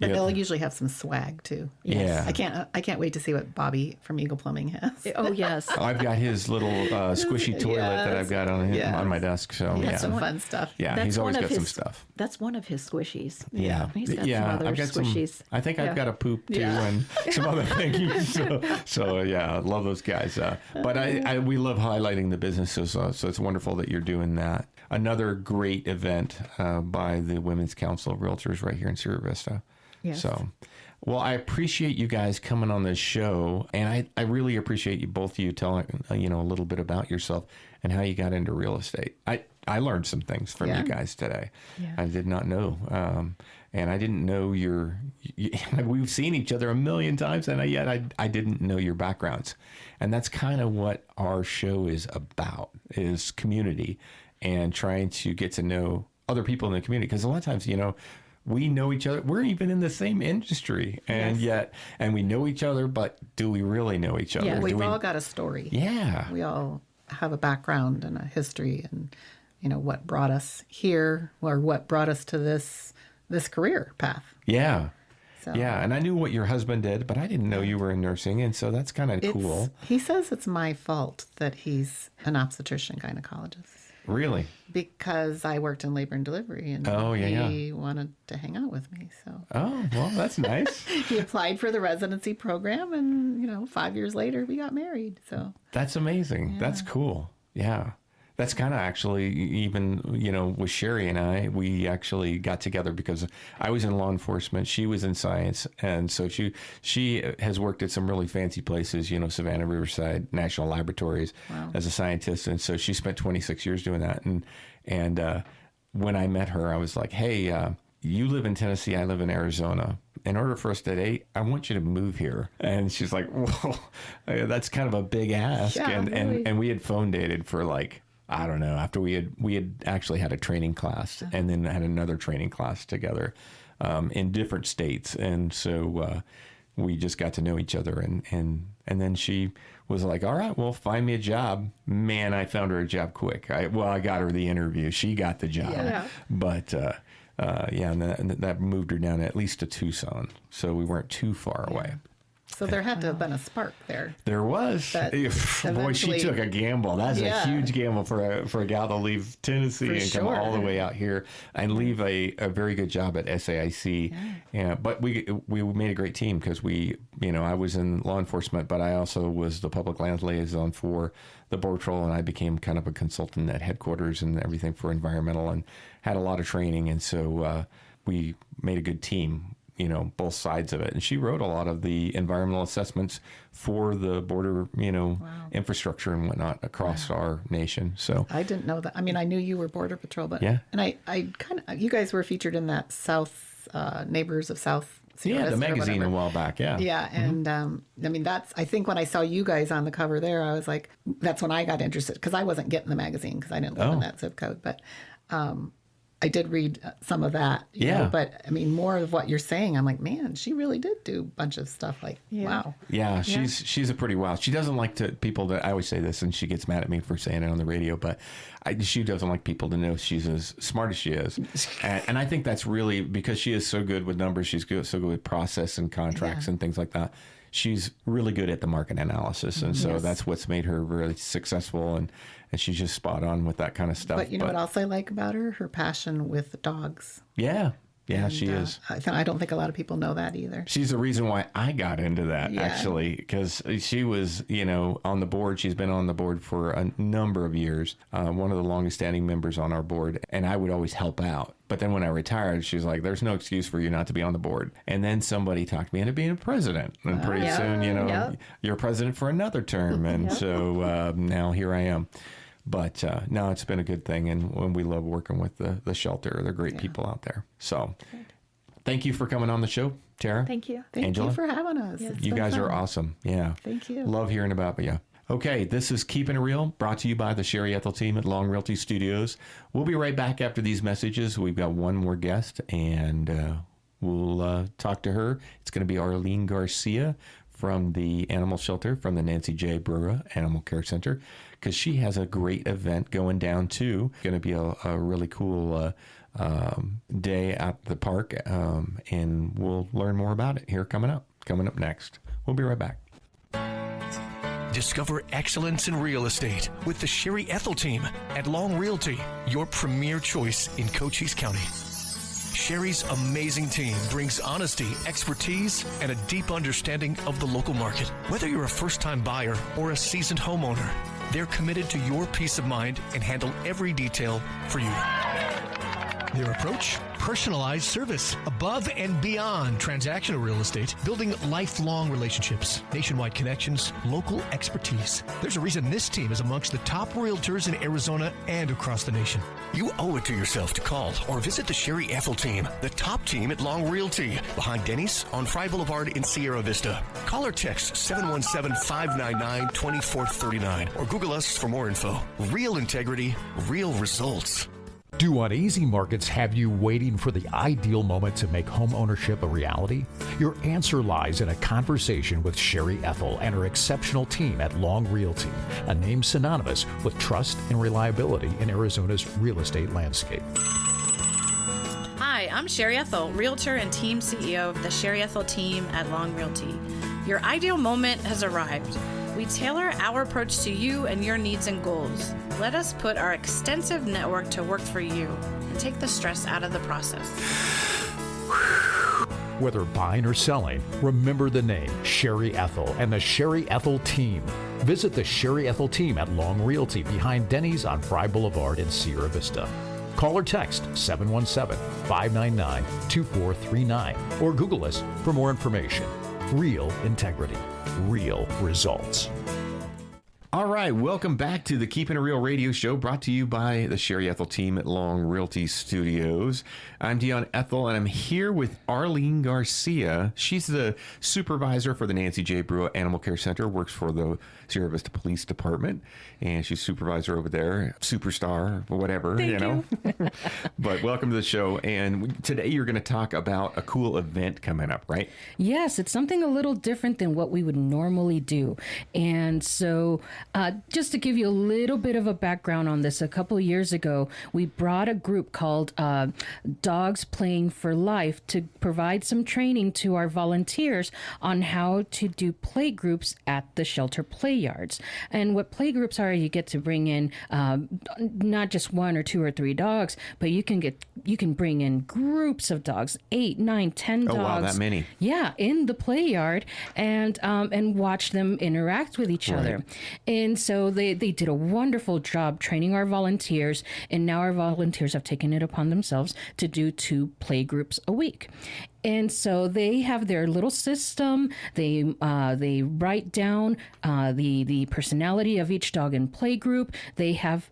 But they'll usually have some swag too. Yes. Yeah. I can't wait to see what Bobby from Eagle Plumbing has. Oh, yes. I've got his little squishy toilet that I've got on my desk. So he has some fun stuff. Yeah, he's always got some stuff. That's one of his squishies. Yeah. He's got some other squishies. I think I've got a poop too and some other things. So I love those guys. But we love highlighting the businesses. So it's wonderful that you're doing that. Another great event by the Women's Council of Realtors right here in Sierra Vista. Yes. So, well, I appreciate you guys coming on this show, and I really appreciate you both of you telling a little bit about yourself and how you got into real estate. I learned some things from you guys today. Yeah. I did not know, and I didn't know we've seen each other a million times, and yet I didn't know your backgrounds, and that's kind of what our show is about: is community and trying to get to know other people in the community. Because a lot of times, we know each other. We're even in the same industry, and we know each other. But do we really know each other? Yeah, we've all got a story. Yeah, we all have a background and a history, and what brought us here, or what brought us to this career path. Yeah. So. Yeah, and I knew what your husband did, but I didn't know you were in nursing, and so that's kind of cool. He says it's my fault that he's an obstetrician gynecologist. Really? Because I worked in labor and delivery, and he wanted to hang out with me. So. Oh, well, that's nice. He applied for the residency program, and 5 years later, we got married. So. That's amazing. Yeah. That's cool. Yeah. That's kind of actually even, with Sherry and I, we actually got together because I was in law enforcement. She was in science. And so she has worked at some really fancy places, Savannah, Riverside, National Laboratories as a scientist. And so she spent 26 years doing that. And when I met her, I was like, hey, you live in Tennessee, I live in Arizona. In order for us to date, I want you to move here. And she's like, well, that's kind of a big ask. Yeah, and we had phone dated for like I don't know, after we had actually had a training class and then had another training class together in different states. And so we just got to know each other. And then she was like, all right, well, find me a job. Man, I found her a job quick. I got her the interview. She got the job. Yeah. But and that moved her down at least to Tucson. So we weren't too far away. So there had to have been a spark there. There was. Boy, she took a gamble. That's a huge gamble for a gal to leave Tennessee and come all the way out here and leave a very good job at SAIC. Yeah. But we made a great team because I was in law enforcement, but I also was the public land liaison for the Border Patrol, and I became kind of a consultant at headquarters and everything for environmental and had a lot of training. And so we made a good team, both sides of it. And she wrote a lot of the environmental assessments for the border, infrastructure and whatnot across our nation. So I didn't know that. I mean, I knew you were Border Patrol, but yeah. And I kind of, you guys were featured in that South Neighbors of South. The magazine a while back. Yeah. Yeah. And I mean, I think when I saw you guys on the cover there, I was like, that's when I got interested because I wasn't getting the magazine because I didn't live in that zip code. But I did read some of that, you know, but I mean, more of what you're saying, I'm like, man, she really did do a bunch of stuff wow. Yeah, she's a pretty wild. She doesn't like people that, I always say this and she gets mad at me for saying it on the radio, but she doesn't like people to know she's as smart as she is. And I think that's really because she is so good with numbers. She's so good with process and contracts and things like that. She's really good at the market analysis. And so that's what's made her really successful. And she's just spot on with that kind of stuff. But you know what else I like about her? Her passion with dogs. Yeah. Yeah, and, she is. I don't think a lot of people know that either. She's the reason why I got into that, actually, because she was, on the board. She's been on the board for a number of years, one of the longest standing members on our board, and I would always help out. But then when I retired, she was like, there's no excuse for you not to be on the board. And then somebody talked me into being a president. And pretty soon, you're president for another term. And so now here I am. But no, it's been a good thing, and we love working with the shelter. They're great people out there. So thank you for coming on the show, Tara. Thank you. Thank you for having us. Yeah, you guys are awesome. Yeah. Thank you. Love hearing about you. Okay, this is Keepin' It Real, brought to you by the Sherry Ethell Team at Long Realty Studios. We'll be right back after these messages. We've got one more guest, and we'll talk to her. It's going to be Arleen Garcia from the animal shelter, from the Nancy J. Brewer Animal Care Center, because she has a great event going down too. It's going to be a really cool day at the park, and we'll learn more about it here coming up next. We'll be right back. Discover excellence in real estate with the Sherry Ethell Team at Long Realty, your premier choice in Cochise County. Sherry's amazing team brings honesty, expertise, and a deep understanding of the local market. Whether you're a first-time buyer or a seasoned homeowner, they're committed to your peace of mind and handle every detail for you. Their approach? Personalized service, above and beyond transactional real estate, building lifelong relationships, nationwide connections, local expertise. There's a reason this team is amongst the top realtors in Arizona and across the nation. You owe it to yourself to call or visit the Sherry Ethell Team, the top team at Long Realty, behind Denny's on Fry Boulevard in Sierra Vista. Call or text 717-599-2439 or Google us for more info. Real integrity, real results. Do uneasy markets have you waiting for the ideal moment to make home ownership a reality? Your answer lies in a conversation with Sherry Ethell and her exceptional team at Long Realty, a name synonymous with trust and reliability in Arizona's real estate landscape. Hi, I'm Sherry Ethell, Realtor and Team CEO of the Sherry Ethell Team at Long Realty. Your ideal moment has arrived. We tailor our approach to you and your needs and goals. Let us put our extensive network to work for you and take the stress out of the process. Whether buying or selling, remember the name Sherry Ethell and the Sherry Ethell Team. Visit the Sherry Ethell Team at Long Realty behind Denny's on Fry Boulevard in Sierra Vista. Call or text 717-599-2439 or Google us for more information. Real integrity, real results. All right, welcome back to the Keepin' It Real radio show, brought to you by the Sherry Ethell Team at Long Realty Studios. I'm Dion Ethell, and I'm here with Arleen Garcia. She's the supervisor for the Nancy J. Brewer Animal Care Center, works for the Sierra Vista Police Department, and she's supervisor over there, superstar, whatever, Thank you. But welcome to the show, and today you're going to talk about a cool event coming up, right? Yes, it's something a little different than what we would normally do. And so just to give you a little bit of a background on this, a couple of years ago, we brought a group called Dogs Playing for Life to provide some training to our volunteers on how to do play groups at the shelter play yards. And what play groups are, you get to bring in not just 1 or 2 or 3 dogs, but you can bring in groups of dogs, 8, 9, 10 dogs. Oh, wow, that many. Yeah, in the play yard, and watch them interact with each other. And so they did a wonderful job training our volunteers, and now our volunteers have taken it upon themselves to do 2 play groups a week. And so they have their little system. They write down the personality of each dog in play group. They have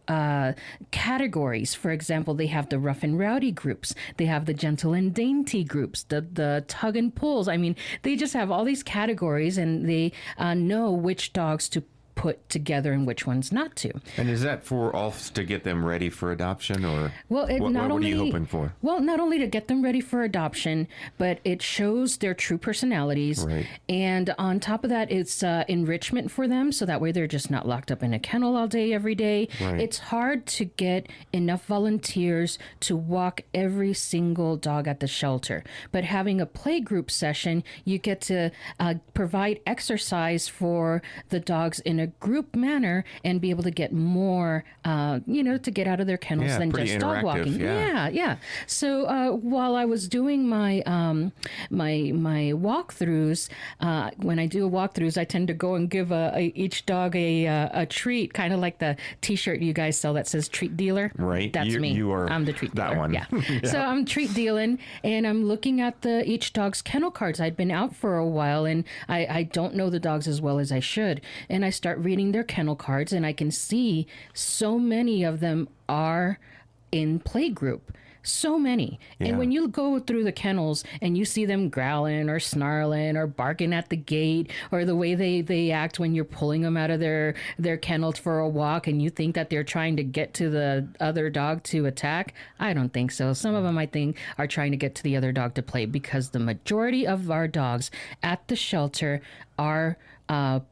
categories. For example, they have the rough and rowdy groups. They have the gentle and dainty groups, the tug and pulls. I mean, they just have all these categories, and they know which dogs to put together and which ones not to. And is that for all to get them ready for adoption, or what are you hoping for? Well, not only to get them ready for adoption, but it shows their true personalities. Right. And on top of that, it's enrichment for them, so that way they're just not locked up in a kennel all day, every day. Right. It's hard to get enough volunteers to walk every single dog at the shelter. But having a play group session, you get to provide exercise for the dogs in a group manner and be able to get more, to get out of their kennels than just dog walking. Yeah. So while I was doing my my walkthroughs, when I do walkthroughs, I tend to go and give each dog a treat, kind of like the T-shirt you guys sell that says "treat dealer." Right. That's me. I'm the treat dealer. That one. Yeah. So I'm treat dealing, and I'm looking at each dog's kennel cards. I'd been out for a while, and I don't know the dogs as well as I should, and I start reading their kennel cards, and I can see so many of them are in play group. So many. Yeah. And when you go through the kennels and you see them growling or snarling or barking at the gate, or the way they act when you're pulling them out of their kennels for a walk, and you think that they're trying to get to the other dog to attack, I don't think so. Some of them, I think, are trying to get to the other dog to play, because the majority of our dogs at the shelter are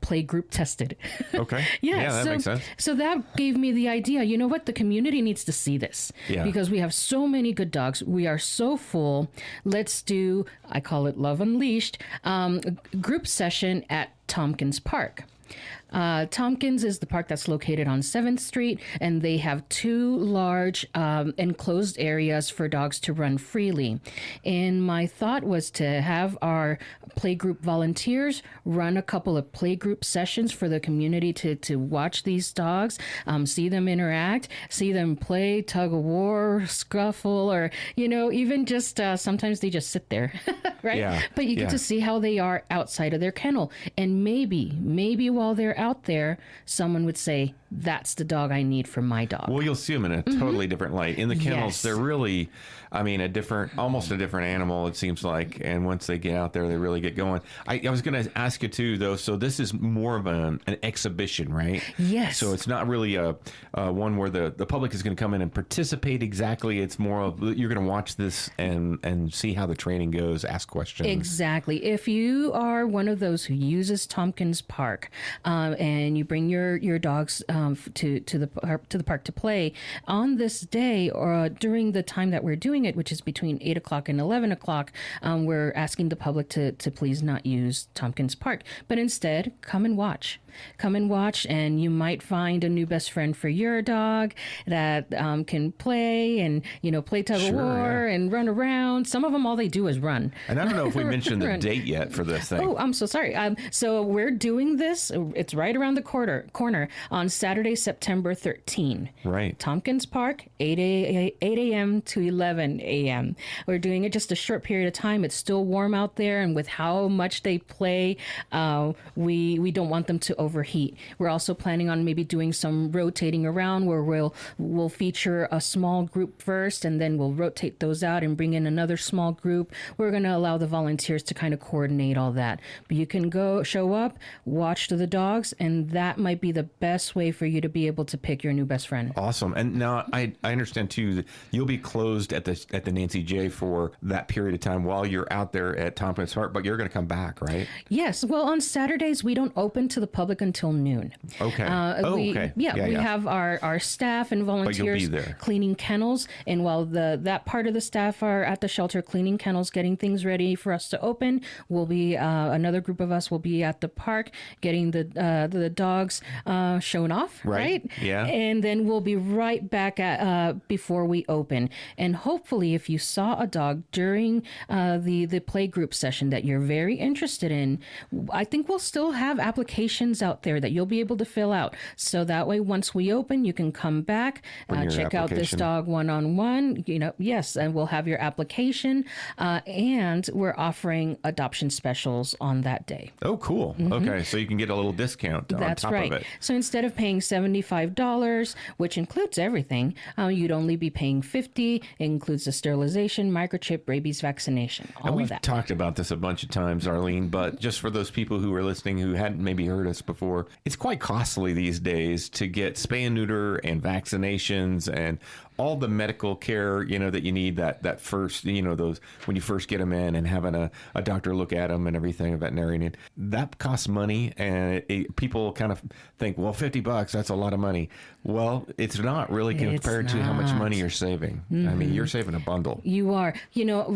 play group tested. Okay. Yeah, that makes sense. So that gave me the idea, you know what, the community needs to see this. Yeah. Because we have so many good dogs. We are so full. Let's do, I call it Love Unleashed, group session at Tompkins Park. Tompkins is the park that's located on 7th Street, and they have 2 large enclosed areas for dogs to run freely. And my thought was to have our playgroup volunteers run a couple of playgroup sessions for the community to watch these dogs, see them interact, see them play tug of war, scuffle, or, even just sometimes they just sit there, right? Yeah. But you get to see how they are outside of their kennel. And maybe while they're out there, someone would say, that's the dog I need for my dog. Well, you'll see them in a totally different light. In the kennels, Yes. they're really, almost a different animal, it seems like. And once they get out there, they really get going. I was going to ask you, too, though, so this is more of an exhibition, right? Yes. So it's not really a one where the public is going to come in and participate exactly. It's more of, you're going to watch this and see how the training goes, ask questions. Exactly. If you are one of those who uses Tompkins Park, and you bring your dogs to the park to play on this day, or during the time that we're doing it, which is between 8 o'clock and 11 o'clock, we're asking the public to please not use Tompkins Park, but instead come and watch. Come and watch, and you might find a new best friend for your dog that can play and play tug of war and run around. Some of them, all they do is run. And I don't know if we mentioned the date yet for this thing. Oh, I'm so sorry. So we're doing this. It's right around the corner on Saturday, September 13. Right. Tompkins Park, 8 a.m. to 11 a.m. We're doing it just a short period of time. It's still warm out there, and with how much they play, we don't want them to overheat. We're also planning on maybe doing some rotating around where we'll feature a small group first, and then we'll rotate those out and bring in another small group. We're going to allow the volunteers to kind of coordinate all that. But you can show up, watch the dogs, and that might be the best way for you to be able to pick your new best friend. Awesome. And now I understand too that you'll be closed at the Nancy J for that period of time while you're out there at Tompkins Park, but you're going to come back, right? Yes. Well, on Saturdays we don't open to the public until noon. Okay. Okay. Yeah, we have our staff and volunteers cleaning kennels, and while that part of the staff are at the shelter cleaning kennels, getting things ready for us to open, we'll be another group of us will be at the park getting the dogs shown off, right? Yeah. And then we'll be right back at before we open. And hopefully, if you saw a dog during the play group session that you're very interested in, I think we'll still have applications out there that you'll be able to fill out. So that way, once we open, you can come back, check out this dog one-on-one. Yes, and we'll have your application. And we're offering adoption specials on that day. Oh, cool. Mm-hmm. Okay, so you can get a little discount on top of it. So instead of paying $75, which includes everything, you'd only be paying $50. It includes the sterilization, microchip, rabies vaccination, all of that. We've talked about this a bunch of times, Arleen, but just for those people who are listening who hadn't maybe heard us before, it's quite costly these days to get spay and neuter and vaccinations and all the medical care, that you need that first, those when you first get them in and having a doctor look at them and everything, a veterinarian, that costs money. And people kind of think, well, $50, that's a lot of money. Well, it's not really compared to how much money you're saving. Mm-hmm. I mean, you're saving a bundle. You are.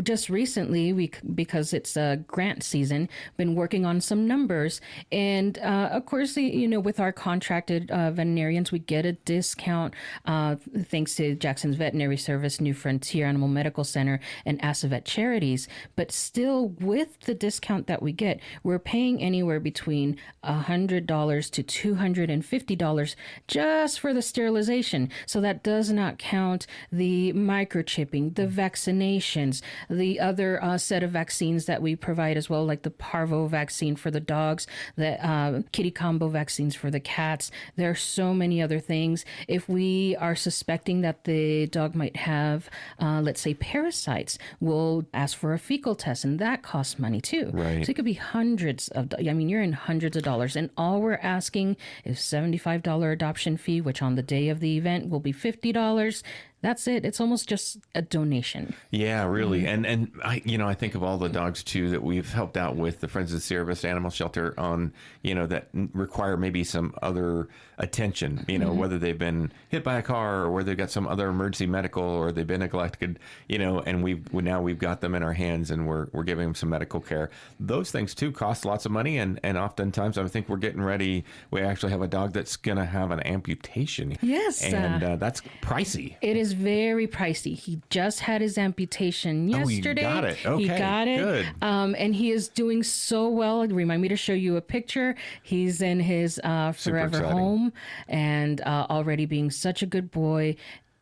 Just recently, because it's grant season, been working on some numbers. And of course, with our contracted veterinarians, we get a discount thanks to Jackson's Veterinary Service, New Frontier Animal Medical Center, and Assavet Charities. But still, with the discount that we get, we're paying anywhere between $100 to $250 just for the sterilization. So that does not count the microchipping, the vaccinations, the other set of vaccines that we provide as well, like the parvo vaccine for the dogs, the kitty combo vaccines for the cats. There are so many other things. If we are suspecting that the dog might have, let's say, parasites, we'll ask for a fecal test, and that costs money too. Right. So it could be you're in hundreds of dollars, and all we're asking is $75 adoption fee, which on the day of the event will be $50. That's it. It's almost just a donation. Yeah, really. Mm-hmm. And I think of all the dogs too that we've helped out with the Friends of the Sierra Vista Animal Shelter on, that require maybe some other attention, mm-hmm. whether they've been hit by a car or whether they've got some other emergency medical or they've been neglected, and we've got them in our hands and we're giving them some medical care. Those things too cost lots of money. And oftentimes I think we're getting ready. We actually have a dog that's going to have an amputation. Yes. And that's pricey. It is very pricey. He just had his amputation yesterday. Oh, he got it. Okay, he got it. Good. And he is doing so well. Remind me to show you a picture. He's in his forever home and already being such a good boy.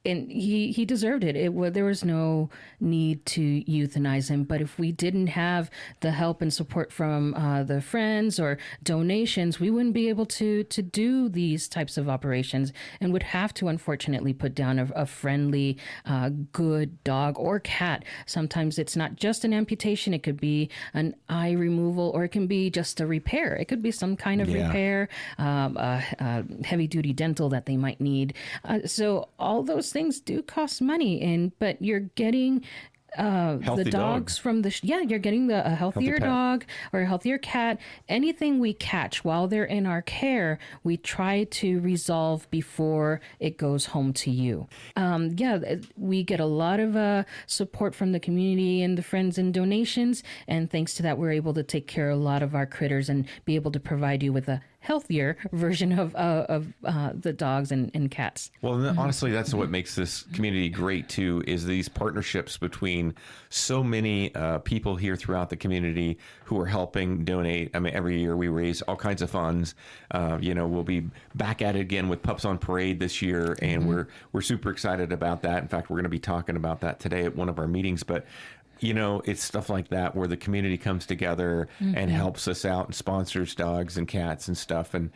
And he deserved it. There was no need to euthanize him. But if we didn't have the help and support from the friends or donations, we wouldn't be able to do these types of operations and would have to, unfortunately, put down a friendly, good dog or cat. Sometimes it's not just an amputation. It could be an eye removal, or it can be just a repair. It could be some kind of repair, heavy-duty dental that they might need. So all those things do cost money, but you're getting the dogs from you're getting a healthier dog or a healthier cat. Anything we catch while they're in our care, we try to resolve before it goes home to you. We get a lot of support from the community and the friends and donations, and thanks to that, we're able to take care of a lot of our critters and be able to provide you with a healthier version of the dogs and cats. Well, honestly, that's what makes this community great too, is these partnerships between so many people here throughout the community who are helping donate. I mean, every year we raise all kinds of funds. We'll be back at it again with Pups on Parade this year, and we're super excited about that. In fact, we're going to be talking about that today at one of our meetings. But it's stuff like that where the community comes together and helps us out and sponsors dogs and cats and stuff. And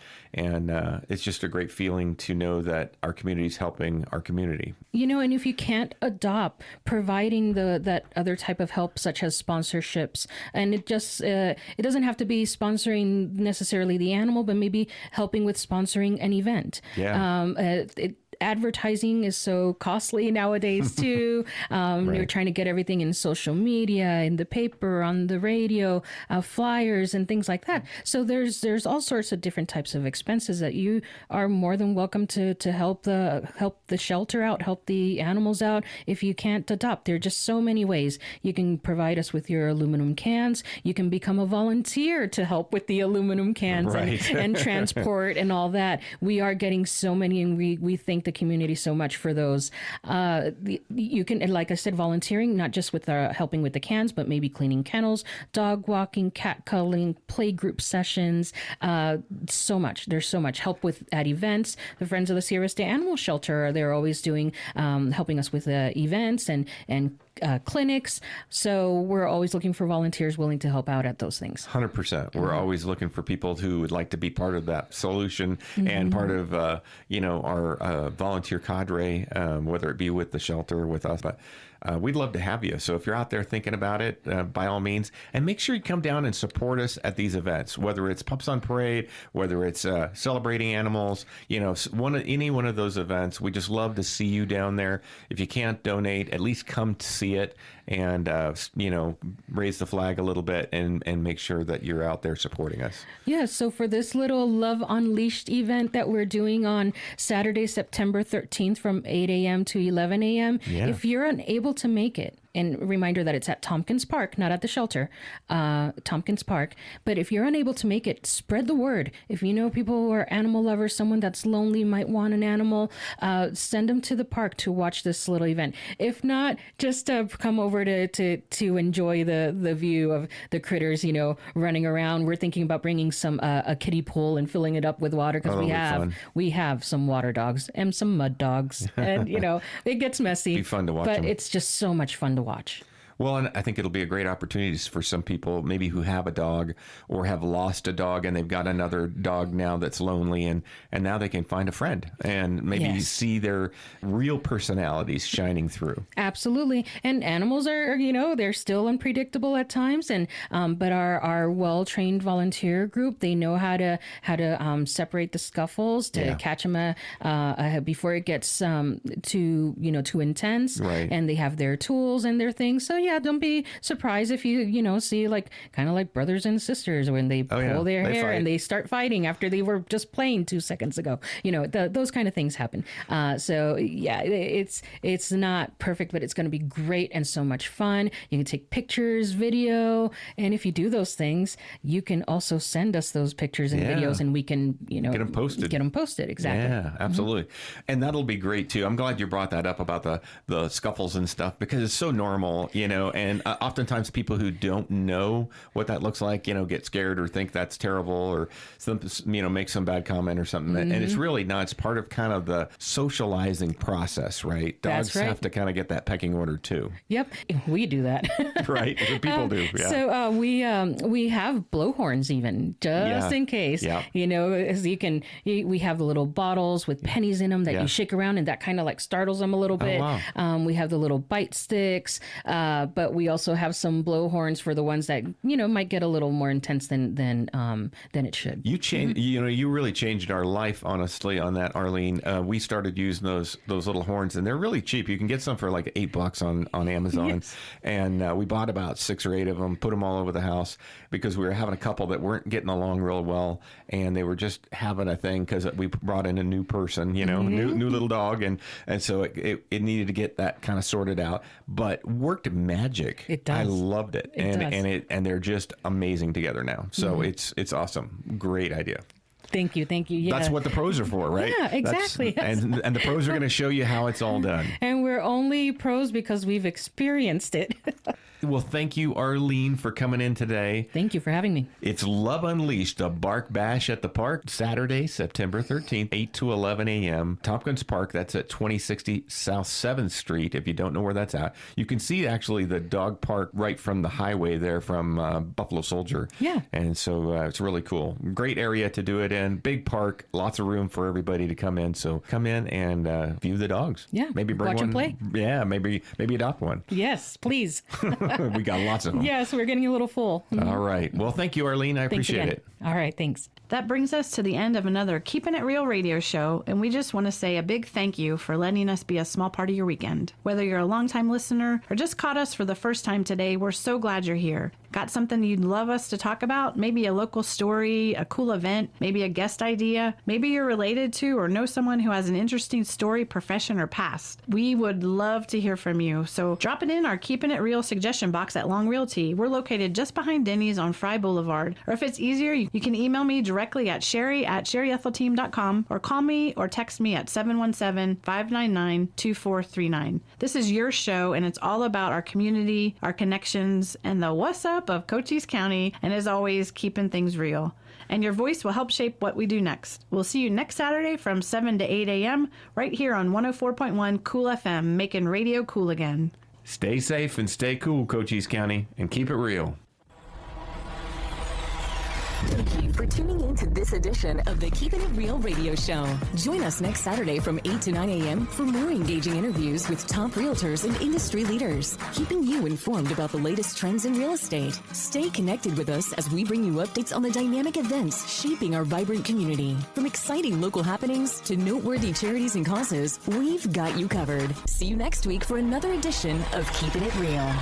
it's just a great feeling to know that our community is helping our community. And if you can't adopt, providing that other type of help, such as sponsorships, and it doesn't have to be sponsoring necessarily the animal, but maybe helping with sponsoring an event. Yeah. Advertising is so costly nowadays too. You're trying to get everything in social media, in the paper, on the radio, flyers and things like that. So there's all sorts of different types of expenses that you are more than welcome to help the shelter out, help the animals out. If you can't adopt, there are just so many ways. You can provide us with your aluminum cans. You can become a volunteer to help with the aluminum cans and transport and all that. We are getting so many, and we thank the community so much for those. You can, like I said, volunteering, not just with helping with the cans, but maybe cleaning kennels, dog walking, cat cuddling, play group sessions. So much. There's so much help at events. The Friends of the Sierra State Animal Shelter, they're always doing, helping us with events and clinics. So we're always looking for volunteers willing to help out at those things. 100%. We're always looking for people who would like to be part of that solution and part of, our volunteer cadre, whether it be with the shelter or with us. But we'd love to have you. So if you're out there thinking about it, by all means, and make sure you come down and support us at these events, whether it's Pups on Parade, whether it's celebrating animals, any one of those events. We just love to see you down there. If you can't donate, at least come to see it and, raise the flag a little bit and make sure that you're out there supporting us. Yeah. So for this little Love Unleashed event that we're doing on Saturday, September 13th from 8 a.m. to 11 a.m., if you're unable to make it, and reminder that it's at Tompkins Park, not at the shelter, Tompkins Park. But if you're unable to make it, spread the word. If you know people who are animal lovers, someone that's lonely, might want an animal, send them to the park to watch this little event. If not, just come over to enjoy the view of the critters, running around. We're thinking about bringing some a kiddie pool and filling it up with water because we have some water dogs and some mud dogs, and it gets messy. Be fun to watch, but it's just so much fun to watch. Well, and I think it'll be a great opportunity for some people maybe who have a dog or have lost a dog and they've got another dog now that's lonely, and now they can find a friend and maybe see their real personalities shining through. Absolutely. And animals are, they're still unpredictable at times, and but our well-trained volunteer group, they know how to separate the scuffles, to catch them before it gets too intense. Right. And they have their tools and their things. So don't be surprised if you see kind of like brothers and sisters when they pull their hair and they start fighting after they were just playing 2 seconds ago. Those kind of things happen. It's not perfect, but it's going to be great and so much fun. You can take pictures, video, and if you do those things, you can also send us those pictures and videos, and we can get them posted. Exactly. Yeah, absolutely. And that'll be great too. I'm glad you brought that up about the scuffles and stuff, because it's so normal. And oftentimes people who don't know what that looks like, get scared or think that's terrible or make some bad comment or something. And it's really not. It's part of kind of the socializing process, right? Dogs have to kind of get that pecking order too. Yep, we do that. Right, people do. Yeah. So we have blowhorns even just in case. Yeah. As we have the little bottles with pennies in them that you shake around, and that kind of startles them a little bit. Oh, wow. We have the little bite sticks. But we also have some blowhorns for the ones that might get a little more intense than it should. You changed, you really changed our life, honestly, on that, Arleen. We started using those little horns, and they're really cheap. You can get some for like $8 on Amazon, and we bought about 6 or 8 of them, put them all over the house because we were having a couple that weren't getting along real well, and they were just having a thing because we brought in a new person, new little dog, and so it needed to get that kind of sorted out, but worked magic. It does. I loved it. And they're just amazing together now. So it's awesome. Great idea. Thank you. Yeah. That's what the pros are for, right? Yeah, exactly. And the pros are going to show you how it's all done. And we're only pros because we've experienced it. Well, thank you, Arleen, for coming in today. Thank you for having me. It's Love Unleashed, a Bark Bash at the Park, Saturday, September 13th, 8 to 11 a.m. Tompkins Park, that's at 2060 South 7th Street, if you don't know where that's at. You can see, actually, the dog park right from the highway there from Buffalo Soldier. Yeah. And so it's really cool. Great area to do it in. Big park, lots of room for everybody to come in. So come in and view the dogs. Yeah. Maybe bring Watch one. and play. Yeah, maybe adopt one. Yes, please. We got lots of them. Yes, we're getting a little full. All right. Well, thank you, Arleen. I Thanks appreciate again. it. All right, thanks. That brings us to the end of another Keepin' It Real radio show, and we just want to say a big thank you for letting us be a small part of your weekend. Whether you're a longtime listener or just caught us for the first time today, we're so glad you're here. Got something you'd love us to talk about? Maybe a local story, a cool event, maybe a guest idea. Maybe you're related to or know someone who has an interesting story, profession, or past. We would love to hear from you. So drop it in our Keepin' It Real suggestion box at Long Realty. We're located just behind Denny's on Fry Boulevard. Or if it's easier, you can email me directly at Sherry@SherryEthelTeam.com or call me or text me at 717-599-2439. This is your show, and it's all about our community, our connections, and the what's up of Cochise County, and as always, keeping things real. And your voice will help shape what we do next. We'll see you next Saturday from 7 to 8 a.m. right here on 104.1 Cool FM, making radio cool again. Stay safe and stay cool, Cochise County, and keep it real. Thank you for tuning in to this edition of the Keepin' It Real radio show. Join us next Saturday from 8 to 9 a.m. for more engaging interviews with top realtors and industry leaders, keeping you informed about the latest trends in real estate. Stay connected with us as we bring you updates on the dynamic events shaping our vibrant community. From exciting local happenings to noteworthy charities and causes, we've got you covered. See you next week for another edition of Keepin' It Real.